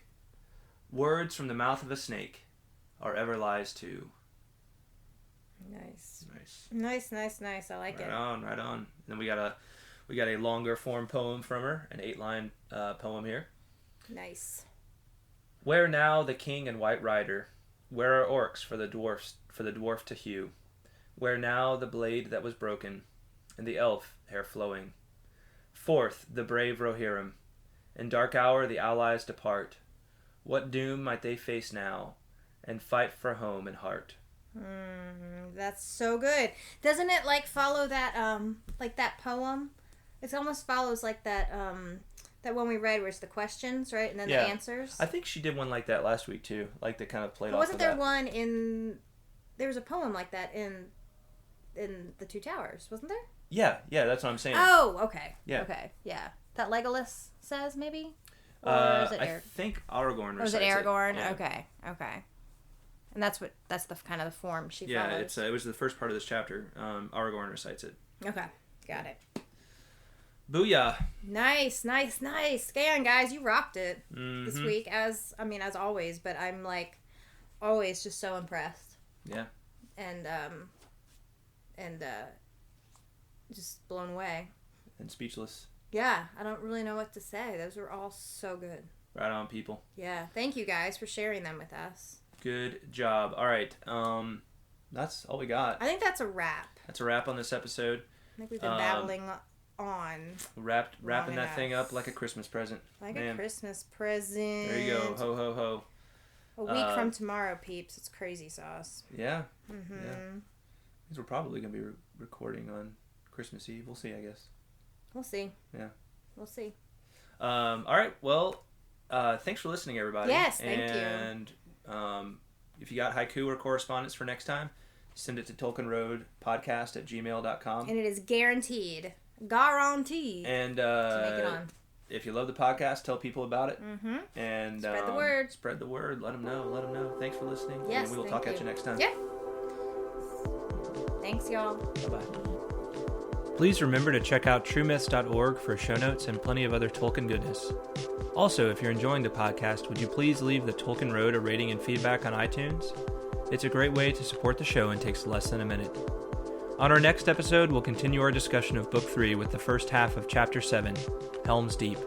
Words from the mouth of a snake are ever lies too. Nice. I like it. Right on. And then we got a longer form poem from her, an 8-line poem here. Nice. Where now the king and white rider? Where are orcs for the dwarf to hew? Where now the blade that was broken, and the elf hair flowing? Forth the brave Rohirrim. In dark hour the allies depart. What doom might they face now, and fight for home and heart? That's so good. Doesn't it follow that like that poem? It almost follows like that that one we read where it's the questions, right? And then the answers. I think she did one like that last week too. Like that kind of played off wasn't of there that. one in there was a poem like that in the Two Towers, wasn't there? Yeah, that's what I'm saying. Oh, okay. Yeah. Okay, yeah. That Legolas says maybe? Or is it I think Aragorn Or is it Aragorn? Yeah. Okay. And that's the kind of the form she follows. Yeah, it was the first part of this chapter. Aragorn recites it. Okay, got it. Booyah! Nice. Okay, on, guys, you rocked it this Mm-hmm. week, as always. But I'm always just so impressed. Yeah. And just blown away. And speechless. Yeah, I don't really know what to say. Those were all so good. Right on, people. Yeah, thank you guys for sharing them with us. Good job. All right. that's all we got. I think that's a wrap. That's a wrap on this episode. I think we've been babbling on. Wrapping that thing up like a Christmas present. Like a Christmas present. There you go. Ho, ho, ho. A week from tomorrow, peeps. It's crazy sauce. Yeah. Mm-hmm. Yeah. Means we're probably going to be recording on Christmas Eve. We'll see, I guess. We'll see. Yeah. We'll see. All right. Well, thanks for listening, everybody. Yes, thank you. And if you got haiku or correspondence for next time, send it to tolkienroadpodcast@gmail.com. And it is guaranteed. Guaranteed. And to make it on. If you love the podcast, tell people about it. Mm-hmm. And spread the word. Spread the word. Let them know. Let them know. Thanks for listening. Yes, and we will talk at you next time. Yeah. Thanks, y'all. Bye-bye. Please remember to check out truemyths.org for show notes and plenty of other Tolkien goodness. Also, if you're enjoying the podcast, would you please leave the Tolkien Road a rating and feedback on iTunes? It's a great way to support the show and takes less than a minute. On our next episode, we'll continue our discussion of Book 3 with the first half of Chapter 7, Helms Deep.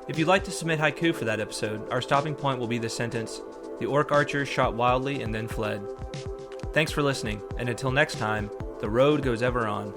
If you'd like to submit haiku for that episode, our stopping point will be the sentence, "The orc archers shot wildly and then fled." Thanks for listening, and until next time, the road goes ever on.